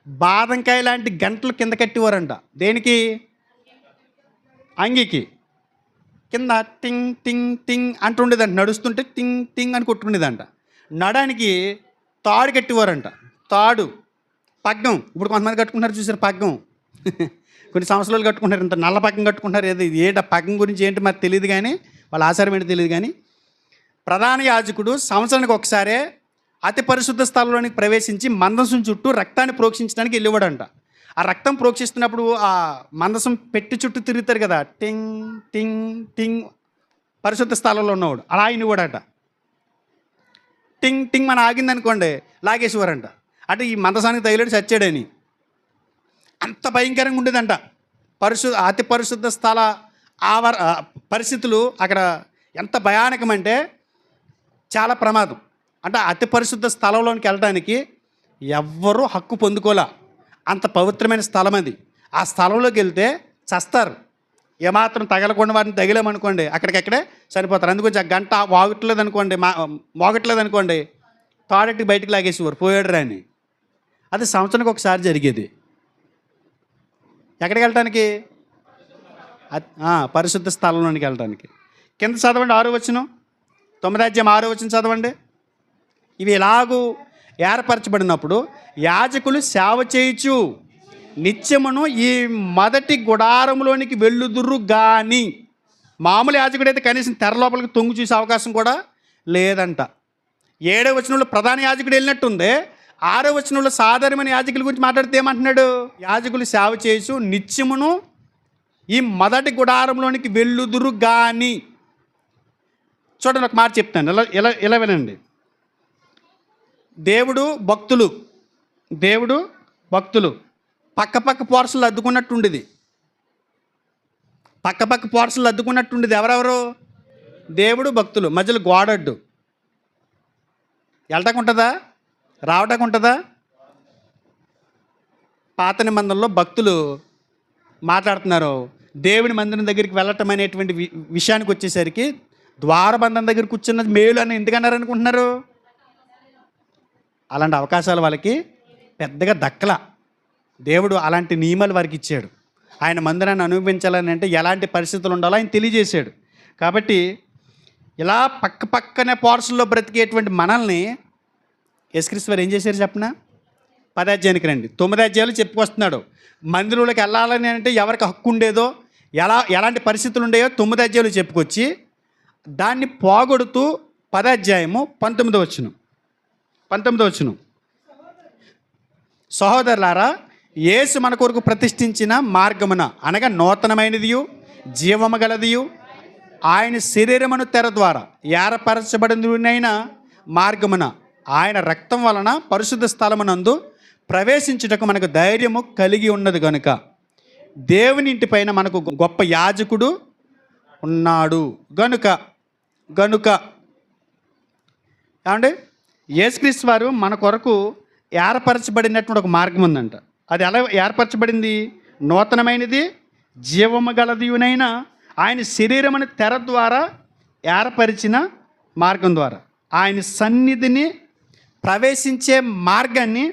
బాదంకాయ లాంటి గంటలు కింద కట్టేవారంట. దేనికి? అంగీకి. కింద టింగ్ టింగ్ టింగ్ అంటుండేదంట, నడుస్తుంటే టింగ్ టింగ్ అని కొట్టుకునేదంట. నడానికి తాడు కట్టేవారంట. తాడు, పగ్గం. ఇప్పుడు కొంతమంది కట్టుకుంటున్నారు చూసారు పగ్గం, కొన్ని సంవత్సరాలు కట్టుకుంటారు, ఇంత నల్ల పగ్గం కట్టుకుంటారు. ఏది ఏంటి ఆ పగ్గం గురించి ఏంటి మరి తెలియదు, కానీ వాళ్ళ ఆచారం ఏంటి తెలియదు. కానీ ప్రధాన యాజకుడు సంవత్సరానికి ఒకసారే అతి పరిశుద్ధ స్థలంలోనికి ప్రవేశించి మందసం చుట్టూ రక్తాన్ని ప్రోక్షించడానికి వెళ్ళేవాడంట. ఆ రక్తం ప్రోక్షిస్తున్నప్పుడు ఆ మందసం పెట్టి చుట్టూ తిరుగుతారు కదా, టింగ్ టింగ్ టింగ్. పరిశుద్ధ స్థలంలో ఉన్నవాడు అలా అయినవాడట. టింగ్ టింగ్ మన ఆగిందనుకోండి లాగేసేవారంట. అంటే ఈ మందసానికి తగిలేడు చచ్చాడని. అంత భయంకరంగా ఉండేదంట అతి పరిశుద్ధ స్థల పరిస్థితులు అక్కడ. ఎంత భయానకమంటే చాలా ప్రమాదం. అంటే అతి పరిశుద్ధ స్థలంలోనికి వెళ్ళడానికి ఎవ్వరూ హక్కు పొందుకోలే. అంత పవిత్రమైన స్థలం అది. ఆ స్థలంలోకి వెళ్తే చస్తారు. ఏమాత్రం తగలకుండా వాటిని తగిలామనుకోండి అక్కడికక్కడే చనిపోతారు. అందుకొచ్చి ఆ గంట మోగట్లేదు అనుకోండి తాడెట్టి బయటికి లాగేసేవారు, పోయాడు రాని. అది సంవత్సరానికి ఒకసారి జరిగేది. ఎక్కడికి వెళ్ళటానికి? పరిశుద్ధ స్థలంలోనికి వెళ్ళటానికి. కింద చదవండి 6వ వచనం, 9వ అధ్యాయం 6వ వచనం చదవండి. ఇవి ఎలాగూ ఏర్పరచబడినప్పుడు యాజకులు సేవ చేయుచు నిత్యమును ఈ మొదటి గుడారంలోనికి వెళ్ళుదురు గాని. మామూలు యాజకుడైతే కనీసం తెర లోపలికి తొంగి చూసే అవకాశం కూడా లేదంట. 7వ వచనంలో ప్రధాన యాజకుడు వెళ్ళినట్టుంది. 6వ వచనంలో సాధారణమైన యాజకుల గురించి మాట్లాడితే ఏమంటున్నాడు? యాజకులు సేవ చేయుచు నిత్యమును ఈ మొదటి గుడారంలోనికి వెళ్ళుదురు గాని. చూడండి, ఒక మాట చెప్తాను, ఇలా వినండి. దేవుడు భక్తులు పక్కపక్క పోర్షన్లు అద్దుకున్నట్టుండేది. ఎవరెవరు? దేవుడు, భక్తులు. మధ్యలో గోడడ్డు. వెళ్ళటానికి ఉంటుందా? రావటానికి ఉంటుందా? పాత నిబంధనలో భక్తులు మాట్లాడుతున్నారు. దేవుని మందిరం దగ్గరికి వెళ్ళటం అనేటువంటి విషయానికి వచ్చేసరికి ద్వారబంధం దగ్గర కూర్చున్నది మేలు అని ఎందుకన్నారు అనుకుంటున్నారు? అలాంటి అవకాశాలు వాళ్ళకి పెద్దగా దక్కల. దేవుడు అలాంటి నియమాలు వారికి ఇచ్చాడు. ఆయన మందిరాన్ని అనుభవించాలని అంటే ఎలాంటి పరిస్థితులు ఉండాలో ఆయన తెలియజేశాడు. కాబట్టి ఇలా పక్కనే పోర్షన్లో బ్రతికేటువంటి మనల్ని యేసుక్రీస్తు వారు ఏం చేశారు చెప్పనా? 10వ అధ్యాయానికి రండి. 9వ అధ్యాయాలు చెప్పుకొస్తున్నాడు. మందిరంలోకి వెళ్ళాలని అంటే ఎవరికి హక్కు ఉండేదో, ఎలాంటి పరిస్థితులు ఉండేవో 9వ అధ్యాయాలు చెప్పుకొచ్చి దాన్ని పోగొడుతూ 10వ అధ్యాయము 19వ వచనం. సహోదరులారా, యేసు మన కొరకు ప్రతిష్ఠించిన మార్గమున, అనగా నూతనమైనదియు జీవము గలదియు ఆయన శరీరమును తెర ద్వారా ఏర్పరచబడినైన మార్గమున ఆయన రక్తం వలన పరిశుద్ధ స్థలమునందు ప్రవేశించుటకు మనకు ధైర్యము కలిగి ఉన్నది గనుక దేవుని ఇంటిపైన మనకు గొప్ప యాజకుడు ఉన్నాడు గనుక ఏమండి, యేసుక్రీస్తు వారు మన కొరకు ఏర్పరచబడినటువంటి ఒక మార్గం ఉందంట. అది ఎలా ఏర్పరచబడింది? నూతనమైనది జీవము గలదియునైన ఆయన శరీరమును తెర ద్వారా ఏర్పరిచిన మార్గం ద్వారా ఆయన సన్నిధిని ప్రవేశించే మార్గాన్ని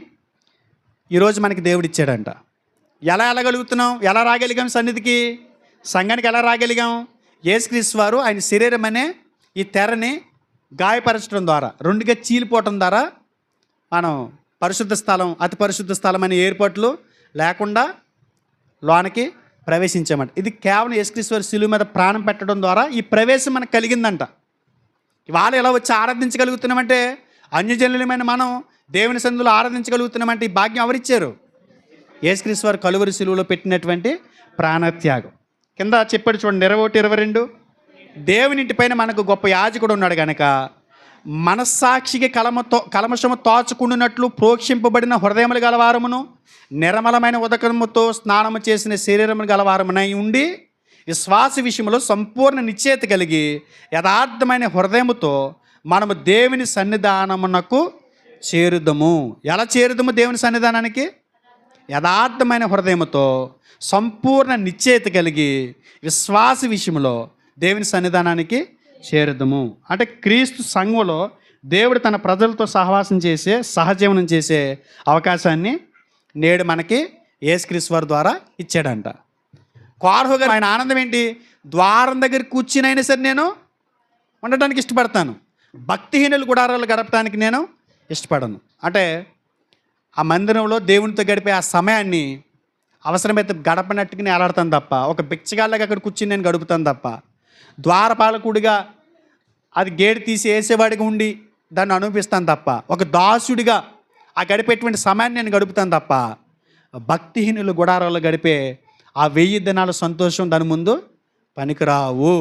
ఈరోజు మనకి దేవుడు ఇచ్చాడంట. ఎలా వెళ్ళగలుగుతున్నాం? ఎలా రాగలిగాం సన్నిధికి? సంఘానికి ఎలా రాగలిగాం? యేసుక్రీస్తు వారు ఆయన శరీరం అనే ఈ తెరని గాయపరచడం ద్వారా, రెండుగా చీలిపోవటం ద్వారా మనం పరిశుద్ధ స్థలం, అతి పరిశుద్ధ స్థలం అనే ఏర్పాట్లు లేకుండా లోనికి ప్రవేశించామంట. ఇది కేవలం యేసుక్రీస్తు వారి శిలువ మీద ప్రాణం పెట్టడం ద్వారా ఈ ప్రవేశం మనకు కలిగిందంట. ఇవాళ ఎలా వచ్చి ఆరాధించగలుగుతున్నామంటే, అన్యజనులమైన మనం దేవుని సన్నిధిలో ఆరాధించగలుగుతున్నామంటే ఈ భాగ్యం ఎవరిచ్చారు? యేసుక్రీస్తు వారు కలువరి శిలువలో పెట్టినటువంటి ప్రాణత్యాగం. కింద చెప్పాడు చూడండి 21:22, దేవునింటి పైన మనకు గొప్ప యాజకుడు ఉన్నాడు కనుక మనస్సాక్షికి కలమషము తాచుకుండునట్లు ప్రోక్షింపబడిన హృదయములు గలవారమును నిర్మలమైన ఉదకముతో స్నానము చేసిన శరీరములు గలవారమునై ఉండి విశ్వాస విషయంలో సంపూర్ణ నిశ్చయిత కలిగి యథార్థమైన హృదయముతో మనము దేవుని సన్నిధానమునకు చేరుదము. ఎలా చేరుదము దేవుని సన్నిధానానికి? యథార్థమైన హృదయముతో సంపూర్ణ నిశ్చయిత కలిగి విశ్వాస విషయంలో దేవుని సన్నిధానానికి చేరుదము. అంటే క్రీస్తు సంఘంలో దేవుడు తన ప్రజలతో సహవాసం చేసే, సహజీవనం చేసే అవకాశాన్ని నేడు మనకి యేసుక్రీస్తు వారి ద్వారా ఇచ్చాడంట. కోరహు గారు ఆయన ఆనందం ఏంటి? ద్వారం దగ్గర కూర్చునైనా సరే నేను ఉండటానికి ఇష్టపడతాను, భక్తిహీనులు గుడారాలు గడపడానికి నేను ఇష్టపడను. అంటే ఆ మందిరంలో దేవునితో గడిపే ఆ సమయాన్ని అవసరమైతే గడపనట్టుగా నేను ఆలాడతాను తప్ప, ఒక బిచ్చగాళ్ళకి అక్కడ కూర్చుని నేను గడుపుతాను తప్ప, ద్వారపాలకుడిగా అది గేటు తీసి వేసేవాడిగా ఉండి దాన్ని అనుభవిస్తాను తప్ప, ఒక దాసుడిగా ఆ గడిపేటువంటి సమయాన్ని నేను గడుపుతాను తప్ప, భక్తిహీనులు గుడారాల్లో గడిపే ఆ 1000 దినాల సంతోషం దాని ముందు పనికిరావు.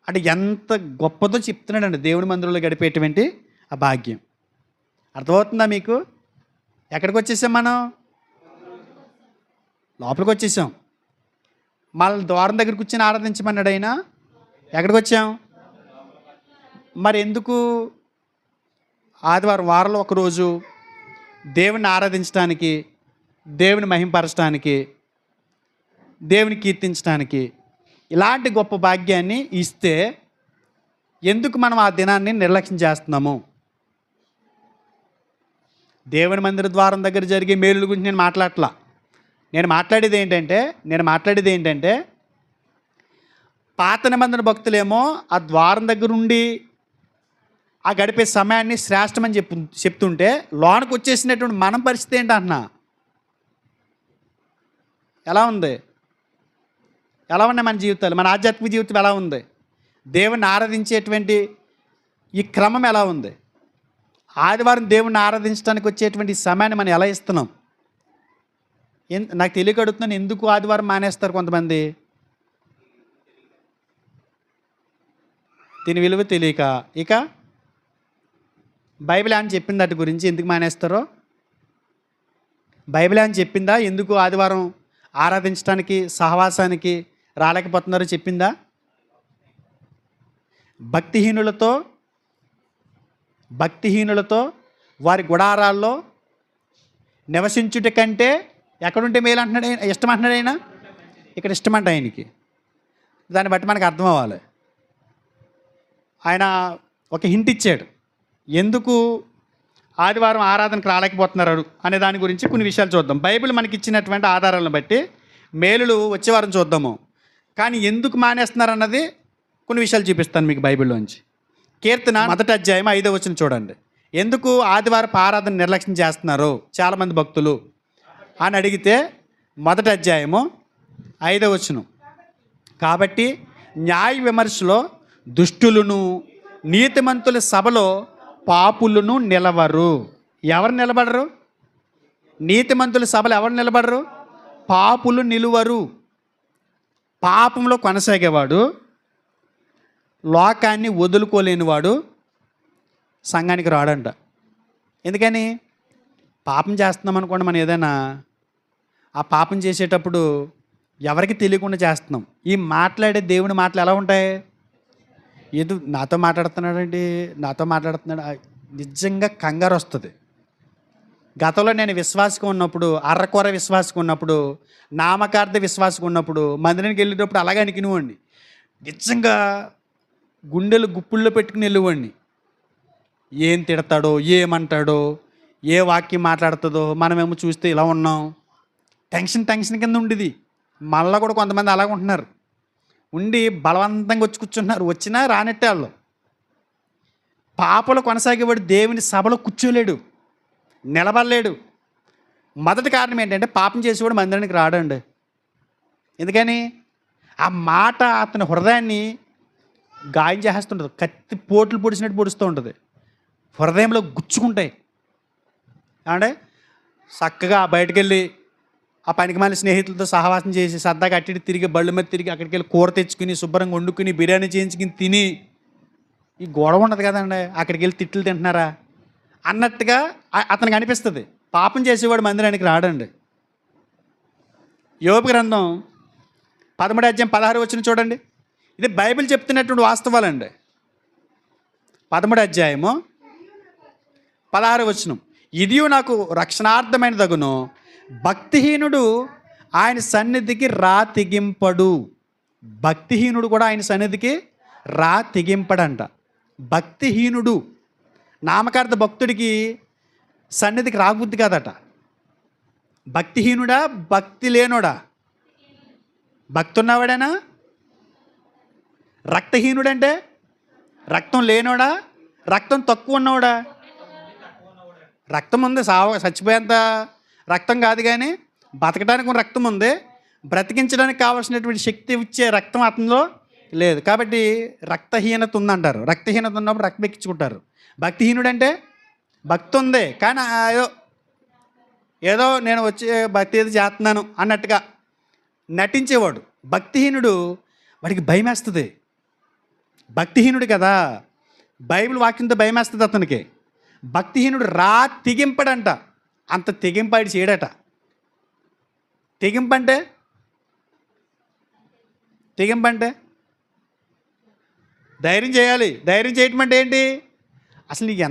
అంటే ఎంత గొప్పదో చెప్తున్నాడండి దేవుని మందిరంలో గడిపేటువంటి ఆ భాగ్యం. అర్థమవుతుందా మీకు? ఎక్కడికి వచ్చేసాం మనం? లోపలికి వచ్చేసాం. మళ్ళీ ద్వారం దగ్గర కూర్చొని ఆరాధించమన్నాడు ఆయన. ఎక్కడికి వచ్చాం? మరి ఎందుకు ఆదివారం వారంలో ఒకరోజు దేవుని ఆరాధించడానికి, దేవుని మహింపరచడానికి, దేవుని కీర్తించడానికి ఇలాంటి గొప్ప భాగ్యాన్ని ఇస్తే ఎందుకు మనం ఆ దినాన్ని నిర్లక్ష్యం చేస్తున్నాము? దేవుని మందిర ద్వారం దగ్గర జరిగే మేలుల గురించి నేను మాట్లాడేది ఏంటంటే పాత నిబంధన భక్తులేమో ఆ ద్వారం దగ్గర ఉండి ఆ గడిపే సమయాన్ని శ్రేష్టమని చెప్తుంటే లోనికి వచ్చేసినటువంటి మనం పరిస్థితి ఏంటి అంటున్నా? ఎలా ఉంది? ఎలా ఉన్నాయి మన జీవితాలు? మన ఆధ్యాత్మిక జీవితం ఎలా ఉంది? దేవుణ్ణి ఆరాధించేటువంటి ఈ క్రమం ఎలా ఉంది? ఆదివారం దేవుణ్ణి ఆరాధించడానికి వచ్చేటువంటి సమయాన్ని మనం ఎలా ఇస్తున్నాం? నాకు తెలియక అడుగుతున్నాను, ఎందుకు ఆదివారం మానేస్తారు కొంతమంది? దీని విలువ తెలియక. ఇక బైబిల్ అని చెప్పింది వాటి గురించి ఎందుకు మానేస్తారో? బైబిల్ అని చెప్పిందా ఎందుకు ఆదివారం ఆరాధించడానికి, సహవాసానికి రాలేకపోతున్నారో చెప్పిందా? భక్తిహీనులతో వారి గుడారాల్లో నివసించుట కంటే ఎక్కడుంటే మేలు అంటున్నాడు ఆయన, ఇష్టం అంటున్నాడు ఆయన. ఇక్కడ ఇష్టమంట ఆయనకి. దాన్ని బట్టి మనకు అర్థం అవ్వాలి. ఆయన ఒక హింట్ ఇచ్చాడు ఎందుకు ఆదివారం ఆరాధనకు రాలేకపోతున్నారు అనే దాని గురించి కొన్ని విషయాలు చూద్దాం. బైబిల్ మనకి ఇచ్చినటువంటి ఆధారాలను బట్టి మేలులు వచ్చే వారం చూద్దాము. కానీ ఎందుకు మానేస్తున్నారు అన్నది కొన్ని విషయాలు చూపిస్తాను మీకు బైబిల్లోంచి. కీర్తన 1వ అధ్యాయం 5వ వచనం చూడండి. ఎందుకు ఆదివారపు ఆరాధన నిర్లక్ష్యం చేస్తున్నారు చాలామంది భక్తులు అని అడిగితే 1వ అధ్యాయము 5వ వచనం, కాబట్టి న్యాయ విమర్శలో దుష్టులను, నీతిమంతుల సభలో పాపులను నిలవరు. ఎవరు నిలబడరు? నీతిమంతుల సభలు ఎవరు నిలబడరు? పాపులు నిలువరు. పాపంలో కొనసాగేవాడు, లోకాన్ని వదులుకోలేనివాడు సంఘానికి రాడంట. ఎందుకని? పాపం చేస్తున్నాం అనుకోండి మనం ఏదైనా, ఆ పాపం చేసేటప్పుడు ఎవరికి తెలియకుండా చేస్తున్నాం. ఈ మాట్లాడే దేవుని మాటలు ఎలా ఉంటాయి? ఏదో నాతో మాట్లాడుతున్నాడు నిజంగా కంగారు వస్తుంది. గతంలో నేను విశ్వాసగా ఉన్నప్పుడు, అర్రకొర విశ్వాసగా ఉన్నప్పుడు, నామకార్థ విశ్వాసగా ఉన్నప్పుడు మందిరానికి వెళ్ళేటప్పుడు అలాగే అనికినివ్వండి. నిజంగా గుండెలు గుప్పుల్లో పెట్టుకుని వెళ్ళేవాడిని. ఏం తిడతాడో, ఏమంటాడో, ఏ వాక్యం మాట్లాడుతుందో మనమేమో చూస్తే ఇలా ఉన్నాం. టెన్షన్ కింద ఉండేది. మళ్ళా కూడా కొంతమంది అలాగ ఉంటున్నారు. ఉండి బలవంతంగా వచ్చి కూర్చుంటున్నారు. వచ్చినా రానట్టే వాళ్ళు. పాపలు కొనసాగేవాడు దేవుని సభలో కూర్చోలేడు, నిలబడలేడు. మొదటి కారణం ఏంటంటే పాపం చేసేవాడు మందిరానికి రాడండి. ఎందుకని? ఆ మాట అతని హృదయాన్ని గాయం చేస్తుంటుంది. కత్తి పోట్లు పొడిచినట్టు పొడుస్తూ ఉంటుంది. హృదయంలో గుచ్చుకుంటాయి. అంటే చక్కగా బయటకు వెళ్ళి ఆ పనికిమాలిన స్నేహితులతో సహవాసం చేసి సరదాగా అట్టి తిరిగి బళ్ళు మీద తిరిగి అక్కడికి వెళ్ళి కూర తెచ్చుకుని శుభ్రంగా వండుకుని బిర్యానీ చేయించుకుని తిని ఈ గొడవ ఉండదు కదండి. అక్కడికి వెళ్ళి తిట్లు తింటున్నారా అన్నట్టుగా అతనికి అనిపిస్తుంది. పాపం చేసేవాడు మందిరానికి రాడండి. యోబు గ్రంథం 13:16 చూడండి. ఇది బైబిల్ చెప్తున్నటువంటి వాస్తవాలండి. 13:16 ఇదియు నాకు రక్షణార్థమైన దగును, భక్తిహీనుడు ఆయన సన్నిధికి రా తెగింపడు. భక్తిహీనుడు కూడా ఆయన సన్నిధికి రా తెగింపడంట. భక్తిహీనుడు నామకార్థ భక్తుడికి సన్నిధికి రాబుద్ది కాదట. భక్తిహీనుడా, భక్తి లేనోడా? భక్తి ఉన్నవాడేనా? రక్తహీనుడంటే రక్తం లేనోడా, రక్తం తక్కువ ఉన్నవాడా? రక్తం ఉంది, చచ్చిపోయేంత రక్తం కాదు, కానీ బతకడానికి ఉన్న రక్తం ఉంది. బ్రతికించడానికి కావాల్సినటువంటి శక్తి ఇచ్చే రక్తం అతనిలో లేదు. కాబట్టి రక్తహీనత ఉందంటారు. రక్తహీనత ఉన్నప్పుడు రక్తం ఎక్కించుకుంటారు. భక్తిహీనుడు అంటే భక్తి ఉంది, కానీ ఏదో నేను వచ్చి భక్తి ఏదో చేస్తున్నాను అన్నట్టుగా నటించేవాడు. భక్తిహీనుడు, వాడికి భయం వేస్తుంది. భక్తిహీనుడు కదా, బైబిల్ వాక్యంతో భయం వేస్తుంది అతనికి. భక్తిహీనుడు రా తెగింపడంట. అంత తెగింపాడు చేయడట. తెగింపంటే ధైర్యం చేయాలి. ధైర్యం చేయటం అంటే ఏంటి? అసలు నీకు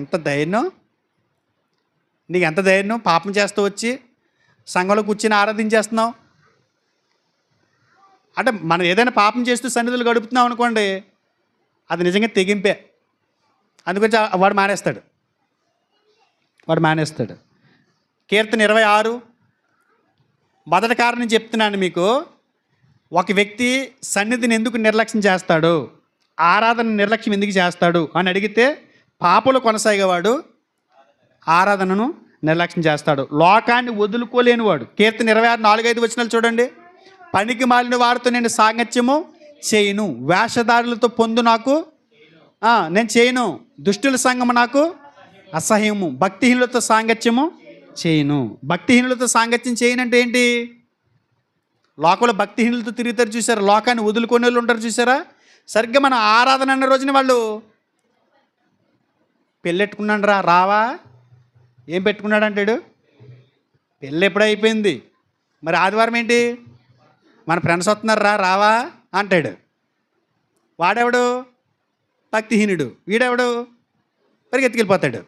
ఎంత ధైర్యం పాపం చేస్తూ వచ్చి సంఘంలో కూర్చొని ఆరాధించేస్తున్నావు అంటే, మనం ఏదైనా పాపం చేస్తూ సన్నిధులు గడుపుతున్నాం అనుకోండి, అది నిజంగా తెగింపే. అందుగురించి వాడు మానేస్తాడు. కీర్తన 26 మొదటి కారణం చెప్తున్నాను మీకు. ఒక వ్యక్తి సన్నిధిని ఎందుకు నిర్లక్ష్యం చేస్తాడు, ఆరాధన నిర్లక్ష్యం ఎందుకు చేస్తాడు అని అడిగితే, పాపలు కొనసాగేవాడు ఆరాధనను నిర్లక్ష్యం చేస్తాడు. లోకాన్ని వదులుకోలేనివాడు. కీర్తన 26:4-5 చూడండి. పనికి మాలిన వారితో నేను సాంగత్యము చేయను, వేషధారులతో పొందు నాకు నేను చేయను, దుష్టుల సంగము నాకు అసహ్యము, భక్తిహీనులతో సాంగత్యము చేయను. భక్తిహీనులతో సాంగత్యం చేయనంటే ఏంటి? లోకంలో భక్తిహీనులతో తిరుగుతారు చూసారా, లోకాన్ని వదులుకునే వాళ్ళు ఉంటారు చూసారా. సరిగ్గా మన ఆరాధన అన్న రోజున వాళ్ళు పెళ్ళెట్టుకున్నాడు రావా, ఏం పెట్టుకున్నాడు అంటాడు. పెళ్ళి ఎప్పుడైపోయింది, మరి ఆదివారం ఏంటి, మన ఫ్రెండ్స్ వస్తున్నారు రావా అంటాడు. వాడెవడు? భక్తిహీనుడు. వీడెవడు? పరిగెత్తుకెళ్ళిపోతాడు.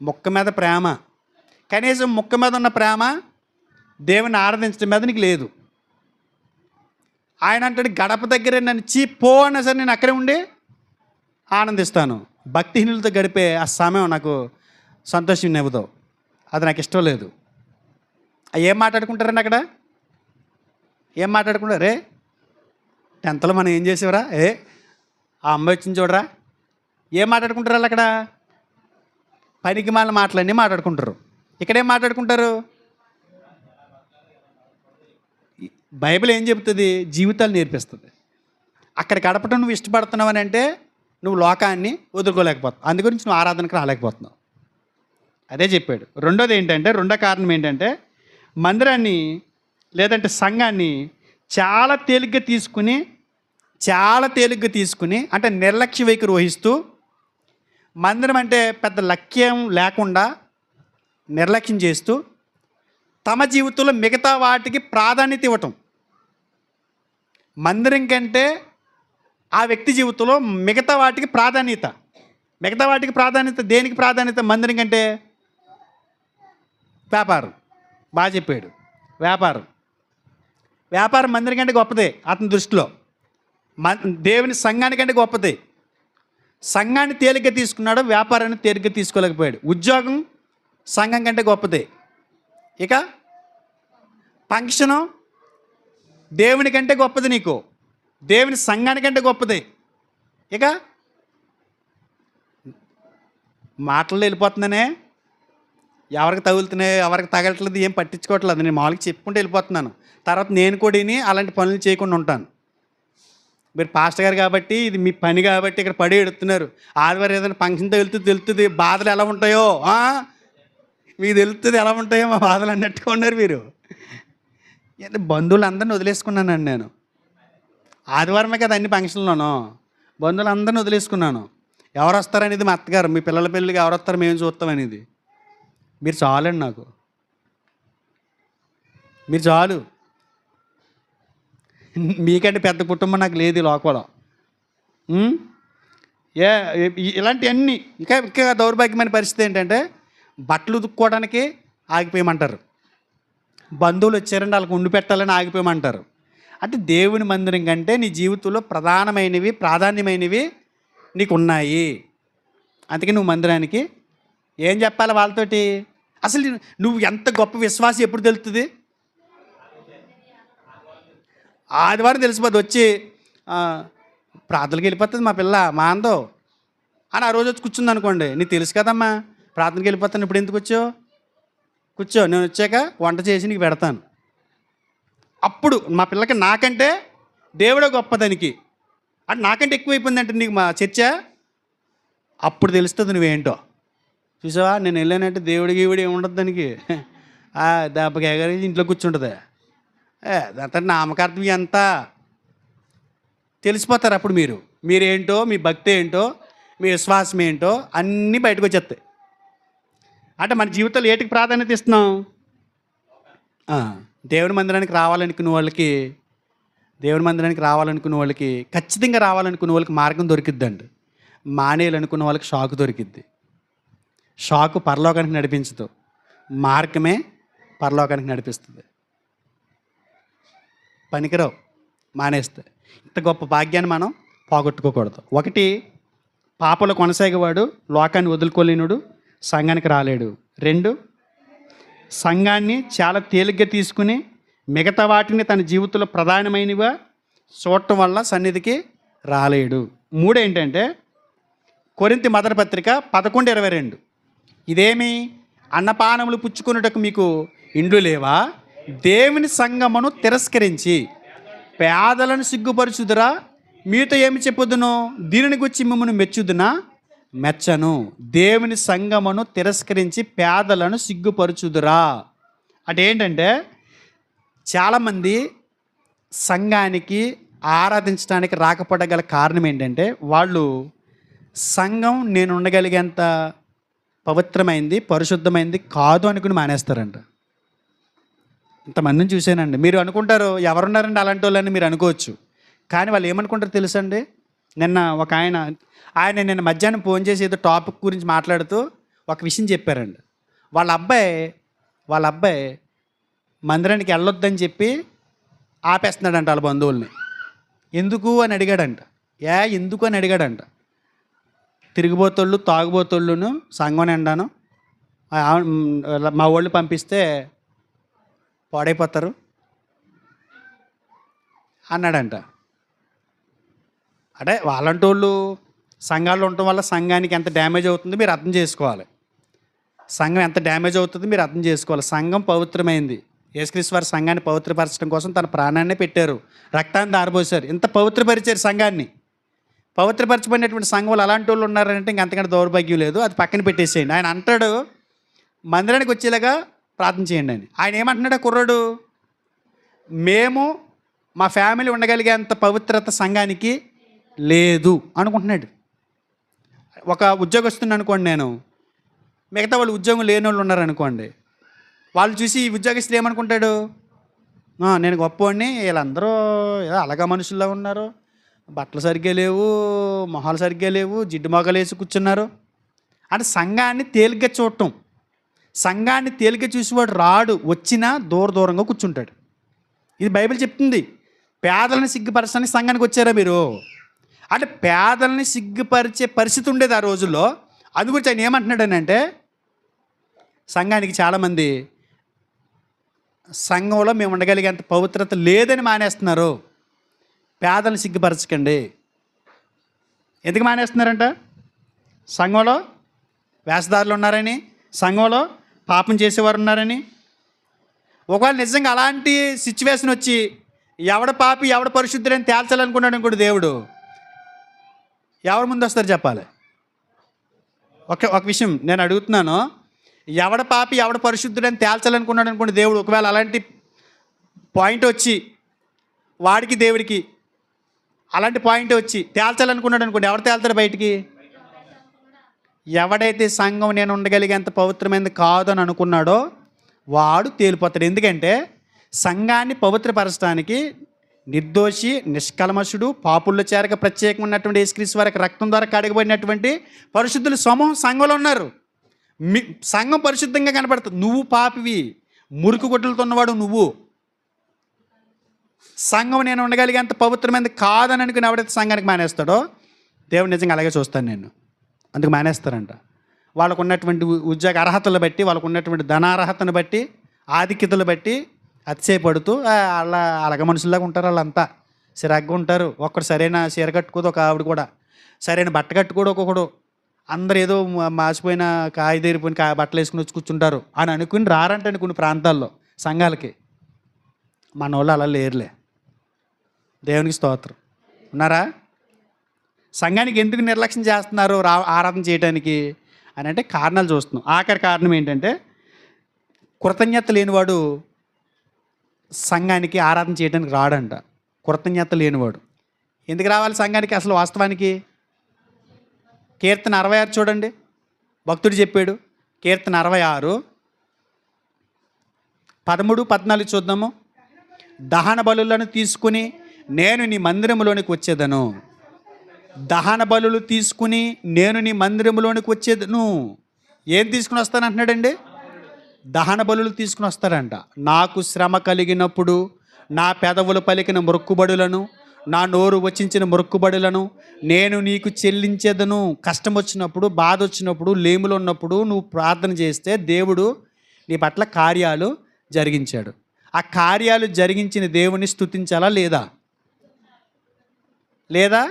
ముక్క మీద ప్రేమ, కనీసం ముక్క మీద ఉన్న ప్రేమ దేవుని ఆరాధించడం మీద నీకు లేదు. ఆయన అంటాడు, గడప దగ్గరే నన్ను పో అన్నా సరే నేను అక్కడే ఉండి ఆనందిస్తాను. భక్తిహీనులతో గడిపే ఆ సమయం నాకు సంతోషం ఇవ్వదు, అది నాకు ఇష్టం లేదు. ఏం మాట్లాడుకుంటారండి అక్కడ? ఏం మాట్లాడుకుంటారు? 10th మనం ఏం చేసేవరా, ఆ అమ్మాయి వచ్చింది చూడరా, ఏం మాట్లాడుకుంటారు వాళ్ళు అక్కడ? పనికి మాలిన మాటలన్నీ మాట్లాడుకుంటారు. ఇక్కడేం మాట్లాడుకుంటారు? బైబిల్ ఏం చెబుతుంది? జీవితాలు నేర్పిస్తుంది. అక్కడ గడపటం నువ్వు ఇష్టపడుతున్నావు అని అంటే నువ్వు లోకాన్ని వదులుకోలేకపోతావు. అందు గురించి నువ్వు ఆరాధనకు రాలేకపోతున్నావు. అదే చెప్పాడు. రెండో కారణం ఏంటంటే మందిరాన్ని లేదంటే సంఘాన్ని చాలా తేలిగ్గా తీసుకుని అంటే నిర్లక్ష్య వైఖరి వహిస్తూ, మందిరం అంటే పెద్ద లక్ష్యం లేకుండా నిర్లక్ష్యం చేస్తూ తమ జీవితంలో మిగతా వాటికి ప్రాధాన్యత ఇవ్వటం. మందిరం కంటే ఆ వ్యక్తి జీవితంలో మిగతా వాటికి ప్రాధాన్యత. దేనికి ప్రాధాన్యత? మందిరం కంటే వ్యాపారం. బాగా చెప్పాడు. వ్యాపారం మందిరం కంటే గొప్పదే అతని దృష్టిలో. దేవుని సంఘానికంటే గొప్పదే. సంఘాన్ని తేలిగ్గా తీసుకున్నాడు, వ్యాపారాన్ని తేలిగ్గా తీసుకోలేకపోయాడు. ఉద్యోగం సంఘం కంటే గొప్పదే. ఇక ఫంక్షను దేవుని కంటే గొప్పది, నీకు దేవుని సంఘానికంటే గొప్పది. ఇక మాటలు వెళ్ళిపోతుందనే, ఎవరికి తగులుతున్నాయి ఎవరికి తగలట్లేదు ఏం పట్టించుకోవట్లేదు. నేను మామూలుగా చెప్పుకుంటూ వెళ్ళిపోతున్నాను. తర్వాత నేను కూడా అలాంటి పనులు చేయకుండా ఉంటాను. మీరు పాస్టర్ గారు కాబట్టి, ఇది మీ పని కాబట్టి ఇక్కడ పడి ఎడుతున్నారు. ఆదివారం ఏదైనా ఫంక్షన్ తెలుస్తుంది బాధలు ఎలా ఉంటాయో, మీకు తెలుస్తుంది ఎలా ఉంటాయో మా బాధలు అన్నట్టుగా ఉన్నారు మీరు. బంధువులందరినీ వదిలేసుకున్నానండి నేను. ఆదివారమే కదా అన్ని ఫంక్షన్లోనూ. బంధువులందరినీ వదిలేసుకున్నాను. ఎవరు వస్తారనేది మా అత్తగారు, మీ పిల్లల పెళ్ళికి ఎవరు వస్తారో మేము చూస్తామనేది. మీరు చాలండి నాకు, మీరు చాలు. మీకంటే పెద్ద కుటుంబం నాకు లేదు ఈ లోకంలో. ఇలాంటివన్నీ ఇంకా దౌర్భాగ్యమైన పరిస్థితి ఏంటంటే, బట్టలు ఉతుక్కోవడానికి ఆగిపోయమంటారు. బంధువులు వచ్చారంటే వాళ్ళకి ఉండి పెట్టాలని ఆగిపోయమంటారు. అంటే దేవుని మందిరం కంటే నీ జీవితంలో ప్రాధాన్యమైనవి నీకు ఉన్నాయి. అందుకే నువ్వు మందిరానికి ఏం చెప్పాలి వాళ్ళతోటి? అసలు నువ్వు ఎంత గొప్ప విశ్వాసి ఎప్పుడు తెలుస్తుంది? ఆదివారం తెలిసిపోద్ది. వచ్చి ప్రార్థనకి వెళ్ళిపోతుంది మా పిల్ల మా అందో అని ఆ రోజు వచ్చి కూర్చుంది అనుకోండి. నీకు తెలుసు కదమ్మా ప్రార్థనకి వెళ్ళిపోతాను, ఇప్పుడు ఎందుకు వచ్చావు? కూర్చో, నేను వచ్చాక వంట చేసి నీకు పెడతాను. అప్పుడు మా పిల్లకి నాకంటే దేవుడే గొప్ప దానికి, అంటే నాకంటే ఎక్కువైపోయిందంటే నీకు మా చర్చ. అప్పుడు తెలుస్తుంది నువ్వేంటో. చూసావా, నేను వెళ్ళానంటే దేవుడికి ఈవిడి ఏముండదు దానికి. దెబ్బకి ఎగరి ఇంట్లో కూర్చుంటుంది. అదంతా నామకార్థం అంతా తెలిసిపోతారు. అప్పుడు మీరేంటో, మీ భక్తి ఏంటో, మీ విశ్వాసం ఏంటో అన్నీ బయటకు వచ్చేస్తాయి. అంటే మన జీవితంలో ఏటికి ప్రాధాన్యత ఇస్తున్నాం? దేవుని మందిరానికి రావాలనుకున్న వాళ్ళకి ఖచ్చితంగా రావాలనుకున్న వాళ్ళకి మార్గం దొరికిద్దండి. మానేయాలనుకున్న వాళ్ళకి షాకు దొరికిద్ది. షాకు పరలోకానికి నడిపించదు, మార్గమే పరలోకానికి నడిపిస్తుంది. పనికిరావు మానేస్తే. ఇంత గొప్ప భాగ్యాన్ని మనం పోగొట్టుకోకూడదు. ఒకటి, పాపలో కొనసాగేవాడు లోకాన్ని వదులుకోలేనుడు సంఘానికి రాలేడు. 2, సంఘాన్ని చాలా తేలిగ్గా తీసుకుని మిగతా వాటిని తన జీవితంలో ప్రధానమైనవిగా చూడటం వల్ల సన్నిధికి రాలేడు. 3 ఏంటంటే, కొరింథీ మొదటి పత్రిక 11:22, ఇదేమి అన్నపానములు పుచ్చుకున్నటకు మీకు ఇండ్లు లేవా? దేవుని సంఘమును తిరస్కరించి పేదలను సిగ్గుపరచుదురా? మీతో ఏమి చెప్పుదును? దీనిని గురించి మిమ్మల్ని మెచ్చుదునా? మెచ్చను. దేవుని సంఘమును తిరస్కరించి పేదలను సిగ్గుపరచుదురా అంటే ఏంటంటే, చాలామంది సంఘానికి ఆరాధించడానికి రాకపోవడం కారణం ఏంటంటే, వాళ్ళు సంఘం నేను ఉండగలిగేంత పవిత్రమైంది పరిశుద్ధమైంది కాదు అనుకుని మానేస్తారంట. ఇంతమందిని చూశానండి. మీరు అనుకుంటారు ఎవరున్నారండి అలాంటి వాళ్ళని మీరు అనుకోవచ్చు. కానీ వాళ్ళు ఏమనుకుంటారు తెలుసండి? నిన్న ఒక ఆయన నిన్న మధ్యాహ్నం ఫోన్ చేసి ఏదో టాపిక్ గురించి మాట్లాడుతూ ఒక విషయం చెప్పారండి. వాళ్ళ అబ్బాయి మందిరానికి వెళ్ళొద్దని చెప్పి ఆపేస్తున్నాడంట వాళ్ళ బంధువుల్ని. ఎందుకు అని అడిగాడంట. ఎందుకు అని అడిగాడంట. తిరిగిపోతోళ్ళు తాగుబోతోళ్ళును సంఘం నిండాను మా వాళ్ళు పంపిస్తే పాడైపోతారు అన్నాడంట. అంటే వాళ్ళంటోళ్ళు సంఘాల్లో ఉండటం వల్ల సంఘానికి ఎంత డ్యామేజ్ అవుతుందో మీరు అర్థం చేసుకోవాలి. సంఘం ఎంత డ్యామేజ్ అవుతుందో మీరు అర్థం చేసుకోవాలి. సంఘం పవిత్రమైంది. యేసుక్రీస్తు వారి సంఘాన్ని పవిత్రపరచడం కోసం తన ప్రాణాన్ని పెట్టారు, రక్తాన్ని దారబోసారు. ఇంత పవిత్రపరిచారు సంఘాన్ని. పవిత్రపరచబడినటువంటి సంఘంలో అలాంటి వాళ్ళు ఉన్నారంటే ఇంకంతకంటే దౌర్భాగ్యం లేదు. అది పక్కన పెట్టేసేయండి. ఆయన అంటాడు మందిరానికి వచ్చేలాగా ప్రార్థన చేయండి అని. ఆయన ఏమంటున్నాడు కుర్రాడు? మేము మా ఫ్యామిలీ ఉండగలిగేంత పవిత్రత సంఘానికి లేదు అనుకుంటున్నాడు. ఒక ఉద్యోగస్తుని అనుకోండి, నేను మిగతా వాళ్ళు ఉద్యోగం లేని వాళ్ళు ఉన్నారనుకోండి, వాళ్ళు చూసి ఈ ఉద్యోగస్తులు ఏమనుకుంటాడు? నేను గొప్పవాడిని, వీళ్ళందరూ ఏదో అలగా మనుషుల్లా ఉన్నారు, బట్టలు సరిగ్గా లేవు, మొహాలు సరిగ్గా లేవు, జిడ్డు మొగలు వేసి కూర్చున్నారు అంటే సంఘాన్ని తేలిగ్గా చూడటం. సంఘాన్ని తేలిగ్గా చూసేవాడు రాడు, వచ్చినా దూరంగా కూర్చుంటాడు. ఇది బైబిల్ చెప్తుంది. పేదలను సిగ్గుపరచడానికి సంఘానికి వచ్చారా మీరు? అంటే పేదల్ని సిగ్గుపరిచే పరిస్థితి ఉండేది ఆ రోజుల్లో. అందు గురించి ఆయన ఏమంటున్నాడనంటే, సంఘానికి చాలామంది సంఘంలో మేము ఉండగలిగేంత పవిత్రత లేదని మానేస్తున్నారు. పేదలను సిగ్గుపరచకండి. ఎందుకు మానేస్తున్నారంట? సంఘంలో వేషధారులు ఉన్నారని, సంఘంలో పాపం చేసేవారు ఉన్నారని. ఒకవేళ నిజంగా అలాంటి సిచ్యువేషన్ వచ్చి ఎవడ పాపి ఎవడ పరిశుద్ధుడని తేల్చాలనుకున్నాడు అనుకోండి దేవుడు, ఎవరి ముందు వస్తారు చెప్పాలి? ఒక విషయం నేను అడుగుతున్నాను, ఎవడ పాపి ఎవడ పరిశుద్ధుడని తేల్చాలనుకున్నాడు అనుకోండి దేవుడు, ఒకవేళ అలాంటి పాయింట్ వచ్చి వాడికి దేవుడికి అలాంటి పాయింట్ వచ్చి తేల్చాలనుకున్నాడు అనుకోండి, ఎవడు తేల్తాడు బయటికి? ఎవడైతే సంఘం నేను ఉండగలిగేంత పవిత్రమైనది కాదు అని అనుకున్నాడో వాడు తేలిపోతాడు. ఎందుకంటే సంఘాన్ని పవిత్రపరచడానికి నిర్దోషి, నిష్కల్మషుడు, పాపుల్లో చేరక ప్రత్యేకంగా ఉన్నటువంటి యేసుక్రీస్తు వారికి రక్తం ద్వారా కడగబడినటువంటి పరిశుద్ధులు సమూహం సంఘంలో ఉన్నారు. సంఘం పరిశుద్ధంగా కనపడుతుంది. నువ్వు పాపివి, మురికి గుడ్డలతో ఉన్నవాడు నువ్వు. సంఘం నేను ఉండగలిగేంత పవిత్రమైనది కాదని అనుకుని ఎవడైతే సంఘానికి మానేస్తాడో దేవుడు నిజంగా అలాగే చూస్తాను నేను. అందుకు మానేస్తారంట. వాళ్ళకు ఉన్నటువంటి ఉద్యోగ అర్హతలు బట్టి, వాళ్ళకు ఉన్నటువంటి ధనార్హతను బట్టి, ఆధిక్యతలు బట్టి అతిశయపడుతూ అలాగ మనుషుల్లాగా ఉంటారు. వాళ్ళంతా సిరాగ్గా ఉంటారు. ఒక్కడు సరైన చీర కట్టుకోదు, ఒక ఆవిడ కూడా సరైన బట్ట కట్టుకోడు, ఒక్కొక్కడు. అందరు ఏదో మాసిపోయిన కాయదేరిపోయిన బట్టలు వేసుకుని వచ్చి కూర్చుంటారు అని అనుకుని రారంటండి కొన్ని ప్రాంతాల్లో సంఘాలకి. మన వాళ్ళు అలా లేరులే. దేవునికి స్తోత్రం. ఉన్నారా? సంఘానికి ఎందుకు నిర్లక్ష్యం చేస్తున్నారు ఆరాధన చేయడానికి అని అంటే కారణాలు చూస్తున్నాం. ఆఖరి కారణం ఏంటంటే, కృతజ్ఞత లేనివాడు సంఘానికి ఆరాధన చేయడానికి రాడంట. కృతజ్ఞత లేనివాడు ఎందుకు రావాలి సంఘానికి అసలు? వాస్తవానికి కీర్తన 66 చూడండి, భక్తుడు చెప్పాడు. కీర్తన 66 13, 14 చూద్దాము. దహన బలులను తీసుకుని నేను నీ మందిరములోనికి వచ్చేదను. దహన బలులు తీసుకుని నేను నీ మందిరములోనికి వచ్చేదను. ఏం తీసుకుని వస్తానంటున్నాడండి? దహన బలులు తీసుకుని వస్తాడంట. నాకు శ్రమ కలిగినప్పుడు నా పెదవులు పలికిన మొక్కుబడులను, నా నోరు వచించిన మొక్కుబడులను నేను నీకు చెల్లించేదను. కష్టం వచ్చినప్పుడు, బాధ వచ్చినప్పుడు, లేములు ఉన్నప్పుడు నువ్వు ప్రార్థన చేస్తే దేవుడు నీ పట్ల కార్యాలు జరిగించాడు. ఆ కార్యాలు జరిగించిన దేవుని స్తుతించాలా లేదా? లేదా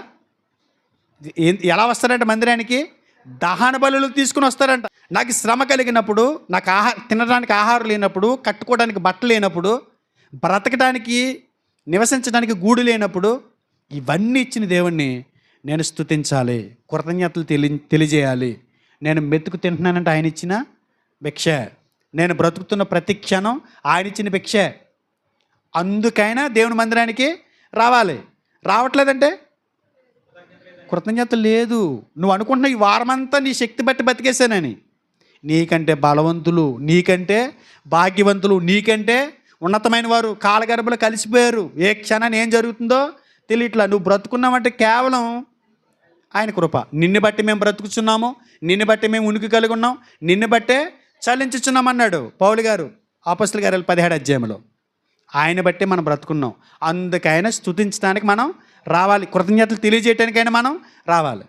ఎలా వస్తారంట మందిరానికి? దహన బలులు తీసుకుని వస్తారంట. నాకు శ్రమ కలిగినప్పుడు, నాకు తినడానికి ఆహారం లేనప్పుడు, కట్టుకోవడానికి బట్టలు లేనప్పుడు, బ్రతకడానికి నివసించడానికి గూడు లేనప్పుడు, ఇవన్నీ ఇచ్చిన దేవుణ్ణి నేను స్తుతించాలి, కృతజ్ఞతలు తెలియజేయాలి. నేను మెతుకు తింటున్నానంటే ఆయన ఇచ్చిన భిక్ష, నేను బ్రతుకుతున్న ప్రతి క్షణం ఆయన ఇచ్చిన భిక్ష. అందుకైనా దేవుని మందిరానికి రావాలి. రావట్లేదంటే కృతజ్ఞత లేదు. నువ్వు అనుకుంటున్నావు ఈ వారమంతా నీ శక్తి బట్టి బతికేశానని. నీకంటే బలవంతులు, నీకంటే భాగ్యవంతులు, నీకంటే ఉన్నతమైన వారు కాలగర్భలో కలిసిపోయారు. ఏ క్షణాన్ని ఏం జరుగుతుందో తెలియట్లా. నువ్వు బ్రతుకున్నామంటే కేవలం ఆయన కృప. నిన్ను బట్టి మేము బ్రతుకుచున్నాము, నిన్ను బట్టి మేము ఉనికి కలిగి ఉన్నాం, నిన్ను బట్టే చలించుచున్నామన్నాడు పౌలు గారు అపోస్తలుల కార్యాలు 17వ అధ్యాయంలో. ఆయన బట్టే మనం బ్రతుకున్నాం. అందుకైనా స్తుతించడానికి మనం రావాలి, కృతజ్ఞతలు తెలియజేయటానికైనా మనం రావాలి.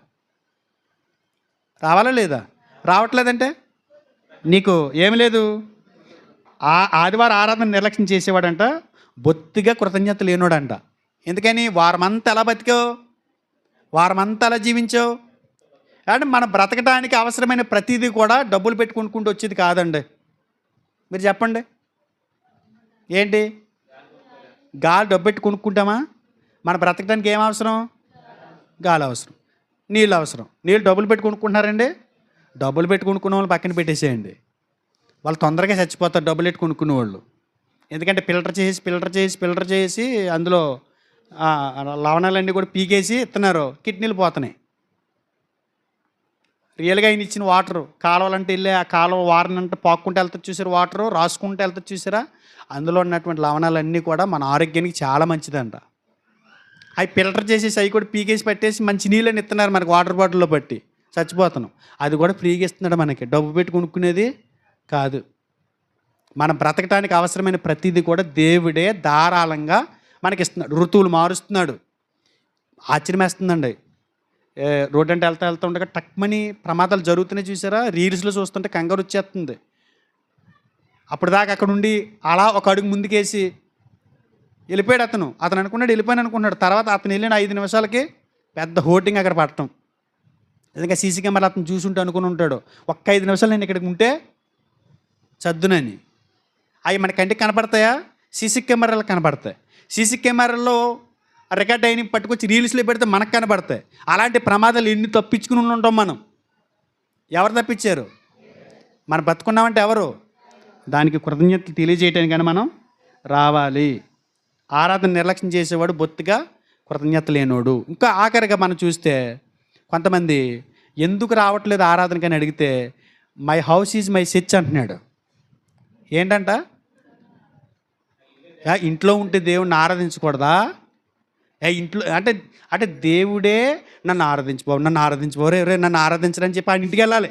రావాలా లేదా? రావట్లేదంటే నీకు ఏమి లేదు. ఆదివారం ఆరాధన నిర్లక్ష్యం చేసేవాడంట, బొత్తిగా కృతజ్ఞత లేనోడంట. ఎందుకని? వారమంతా ఎలా బతికావు, వారమంతా ఎలా జీవించావు. అంటే మనం బ్రతకడానికి అవసరమైన ప్రతిదీ కూడా డబ్బులు పెట్టి కొనుక్కుంటూ వచ్చేది కాదండి. మీరు చెప్పండి, ఏంటి? గాలి డబ్బు పెట్టి కొనుక్కుంటామా? మన బ్రతకడానికి ఏం అవసరం? గాలి అవసరం, నీళ్ళు అవసరం. నీళ్ళు డబ్బులు పెట్టి కొనుక్కుంటున్నారండి? డబ్బులు పెట్టి కొనుక్కున్న వాళ్ళు పక్కన పెట్టేసేయండి. వాళ్ళు తొందరగా చచ్చిపోతారు డబ్బులు పెట్టి కొనుక్కునే వాళ్ళు. ఎందుకంటే ఫిల్టర్ చేసి అందులో లవణాలన్నీ కూడా పీకేసి ఇస్తున్నారు, కిడ్నీలు పోతున్నాయి. రియల్గా ఆయన ఇచ్చిన వాటరు కాలువలంటే వెళ్ళి ఆ కాలువ వారనంటే పాక్కుంటూ వెళ్తారు చూసారు, వాటరు రాసుకుంటూ వెళ్తారు చూసారా, అందులో ఉన్నటువంటి లవణాలన్నీ కూడా మన ఆరోగ్యానికి చాలా మంచిదంట. అవి ఫిల్టర్ చేసేసి అవి కూడా పీకేసి పెట్టేసి మంచి నీళ్ళని ఇస్తున్నారు మనకి వాటర్ బాటిల్లో పట్టి చచ్చిపోతున్నాం. అది కూడా ఫ్రీగా ఇస్తున్నాడు మనకి, డబ్బు పెట్టి కొనుక్కునేది కాదు. మనం బ్రతకడానికి అవసరమైన ప్రతిదీ కూడా దేవుడే ధారాళంగా మనకి ఇస్తున్నాడు. ఋతువులు మారుస్తున్నాడు. ఆశ్చర్యమేస్తుందండి. రోడ్డు అంటే వెళ్తా ఉండగా టక్మని ప్రమాదాలు జరుగుతున్నాయి చూసారా? రీల్స్లో చూస్తుంటే కంగారు వచ్చేస్తుంది. అప్పుడు దాకా అక్కడ ఉండి అలా ఒక అడుగు ముందుకేసి వెళ్ళిపోయాడు అతను అనుకున్నాడు వెళ్ళిపోయాను అనుకున్నాడు. తర్వాత అతను వెళ్ళిన 5 నిమిషాలకి పెద్ద హోర్డింగ్ అక్కడ పట్టడం. నిజంగా సీసీ కెమెరా అతను చూసుంటే అనుకుని ఉంటాడు, ఒక్క 5 నిమిషాలు నేను ఇక్కడికి ఉంటే చద్దునని. అవి మన కంటికి కనపడతాయా? సీసీ కెమెరాలు కనపడతాయి. సీసీ కెమెరాల్లో రికార్డ్ అయిన పట్టుకొచ్చి రీల్స్లో పెడితే మనకు కనపడతాయి. అలాంటి ప్రమాదాలు ఎన్ని తప్పించుకుని ఉంటాం మనం. ఎవరు తప్పించారు? మనం బతుకున్నామంటే ఎవరు? దానికి కృతజ్ఞతలు తెలియజేయటానికని మనం రావాలి. ఆరాధన నిర్లక్ష్యం చేసేవాడు బొత్తిగా కృతజ్ఞత లేనోడు. ఇంకా ఆఖరిగా మనం చూస్తే కొంతమంది ఎందుకు రావట్లేదు ఆరాధనకని అడిగితే my house is my church అంటున్నాడు. ఏంటంట? ఇంట్లో ఉంటే దేవుడిని ఆరాధించకూడదా? ఇంట్లో అంటే దేవుడే నన్ను ఆరాధించుకో రే నన్ను ఆరాధించరని చెప్పి ఆయన ఇంటికి వెళ్ళాలి.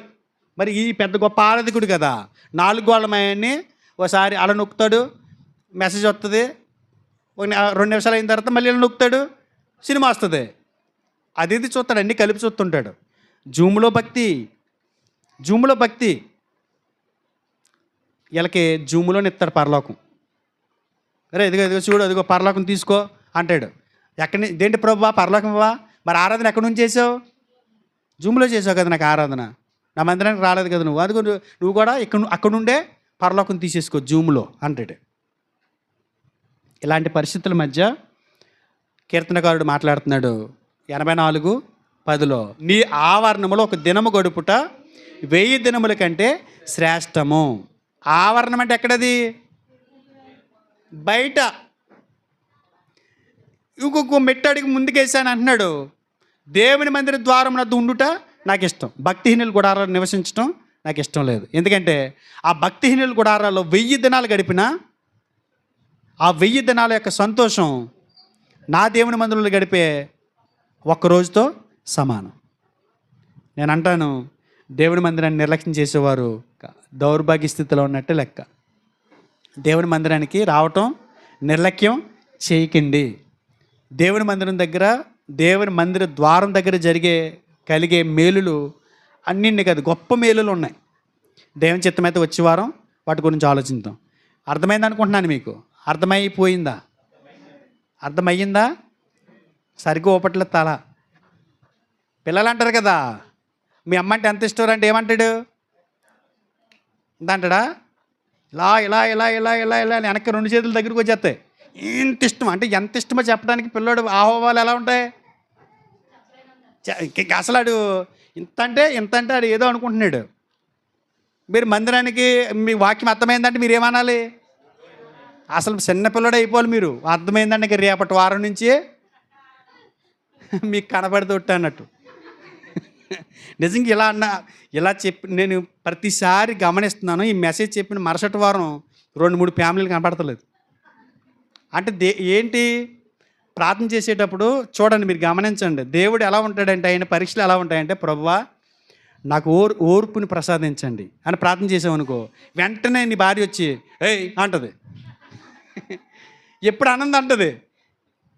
మరి ఈ పెద్ద గొప్ప ఆరాధకుడు కదా, 4 గోళ్ళ మయాన్ని ఒకసారి అలా నొక్కుతాడు, మెసేజ్ వస్తుంది, 2 నిమిషాలు అయిన తర్వాత మళ్ళీ ఇలా నొక్కుతాడు, సినిమా వస్తుంది. అది చూస్తాడు, అన్నీ కలిపి చూస్తుంటాడు. జూమ్లో భక్తి వీళ్ళకి జూమ్లోనే ఇస్తాడు పరలోకం. అరే ఇదిగో చూడు, అదిగో పరలోకం తీసుకో అంటాడు. దేంటి ప్రభువా పరలోకమవా? మరి ఆరాధన ఎక్కడి నుంచి చేసావు? జూమ్లో చేసావు కదా నాకు ఆరాధన, నా మందిరానికి రాలేదు కదా నువ్వు, అదిగో నువ్వు కూడా అక్కడ నుండే పరలోకం తీసేసుకో జూమ్లో అంటాడు. ఇలాంటి పరిస్థితుల మధ్య కీర్తనకారుడు మాట్లాడుతున్నాడు 84:10 నీ ఆవరణములో ఒక దినము గడుపుట 1000 దినముల కంటే శ్రేష్టము. ఆవరణం అంటే ఎక్కడది? బయట. ఇంకొక మెట్టడికి ముందుకేసాను అంటున్నాడు. దేవుని మందిర ద్వారం వద్ద ఉండుట నాకు ఇష్టం, భక్తిహీనుల గుడారాలు నివసించడం నాకు ఇష్టం లేదు. ఎందుకంటే ఆ భక్తిహీనుల గుడారాల్లో 1000 దినాలు గడిపినా ఆ 1000 దినాల యొక్క సంతోషం నా దేవుని మందిరంలో గడిపే ఒక్కరోజుతో సమానం. నేను అంటాను, దేవుని మందిరాన్ని నిర్లక్ష్యం చేసేవారు దౌర్భాగ్య స్థితిలో ఉన్నట్టే లెక్క. దేవుని మందిరానికి రావటం నిర్లక్ష్యం చేయకండి. దేవుని మందిరం దగ్గర, దేవుని మందిర ద్వారం దగ్గర కలిగే మేలులు అన్నింటి కాదు, గొప్ప మేలులు ఉన్నాయి. దేవుని చిత్తమైతే వచ్చే వారం వాటి గురించి ఆలోచిద్దాం. అర్థమైంది అనుకుంటున్నాను. మీకు అర్థమైపోయిందా? అర్థమయ్యిందా? సరిగ్గా ఓపట్ల తల. పిల్లలు అంటారు కదా, మీ అమ్మ అంటే ఎంత ఇష్టం అంటే ఏమంటాడు? అంటాడా? ఇలా ఇలా ఇలా ఇలా ఇలా ఇలా వెనక్కి 2 చేతుల దగ్గరికి వచ్చేస్తాయి. ఎంత ఇష్టం అంటే ఎంత ఇష్టమో చెప్పడానికి పిల్లోడు ఆహ్వాలు ఎలా ఉంటాయి? అసలు ఆడు ఇంత అంటే ఆడు ఏదో అనుకుంటున్నాడు. మీరు మందిరానికి మీ వాక్యం అర్థమైందంటే మీరు ఏమనాలి? అసలు చిన్నపిల్లడే అయిపోవాలి మీరు. అర్థమైందంటే రేపటి వారం నుంచి మీకు కనబడితే అన్నట్టు. నిజంగా ఇలా నేను ప్రతిసారి గమనిస్తున్నాను. ఈ మెసేజ్ చెప్పిన మరుసటి వారం 2-3 ఫ్యామిలీలు కనపడతలేదు. అంటే ఏంటి? ప్రార్థన చేసేటప్పుడు చూడండి, మీరు గమనించండి, దేవుడు ఎలా ఉంటాడంటే, ఆయన పరీక్షలు ఎలా ఉంటాయంటే, ప్రభువా నాకు ఓర్పుని ప్రసాదించండి అని ప్రార్థన చేసామనుకో, వెంటనే నీ భార్య వచ్చి ఏయ్ అంటది. ఎప్పుడు ఆనందం అంటది,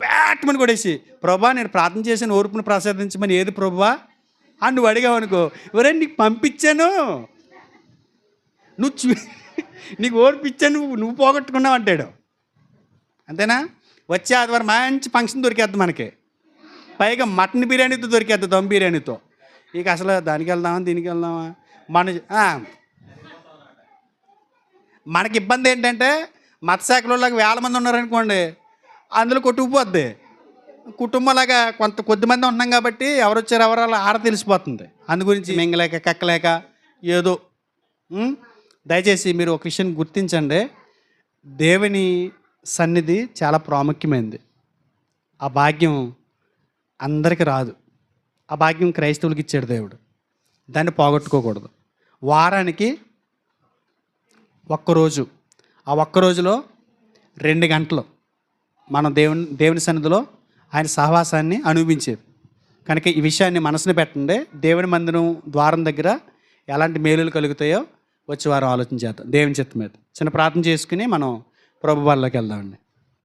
బ్యాట్మని కొడేసి, ప్రభువా నేను ప్రార్థన చేసిన ఓర్పుని ప్రసాదించమని ఏది ప్రభువా అని నువ్వు అడిగావనుకో, ఎవరే నీకు పంపించాను, నీకు ఓర్పు ఇచ్చాను, నువ్వు పోగొట్టుకున్నావు అంటాడు. అంతేనా? వచ్చే ఆదివారం మంచి ఫంక్షన్ దొరికేద్ది మనకి, పైగా మటన్ బిర్యానీతో దొరికేద్ది, దమ్ బిర్యానీతో. ఇక అసలు దానికి వెళ్దామా దీనికి వెళ్దామా మనకి ఇబ్బంది ఏంటంటే, మత్స్యశాఖలోలాగా 1000 మంది ఉన్నారనుకోండి, అందులో కొట్టుకుపోద్ది. కుటుంబంలాగా కొద్దిమంది ఉంటున్నాం కాబట్టి ఎవరు వచ్చారు ఎవరు ఆడ తెలిసిపోతుంది. అందు గురించి మింగలేక కక్కలేక ఏదో. దయచేసి మీరు ఒక విషయం గుర్తించండి, దేవుని సన్నిధి చాలా ప్రాముఖ్యమైనది. ఆ భాగ్యం అందరికీ రాదు. ఆ భాగ్యం క్రైస్తవులకి ఇచ్చాడు దేవుడు, దాన్ని పోగొట్టుకోకూడదు. వారానికి ఒక్కరోజు, ఆ ఒక్కరోజులో 2 గంటలు మనం దేవుని సన్నిధిలో ఆయన సహవాసాన్ని అనుభవించేది. కనుక ఈ విషయాన్ని మనసుని పెట్టండి. దేవుని మందిరం ద్వారం దగ్గర ఎలాంటి మేలులు కలుగుతాయో వచ్చే వారం ఆలోచన చేద్దాం. దేవుని చిత్తం మీద చిన్న ప్రార్థన చేసుకుని మనం ప్రభు వాళ్ళకి వెళ్దామండి.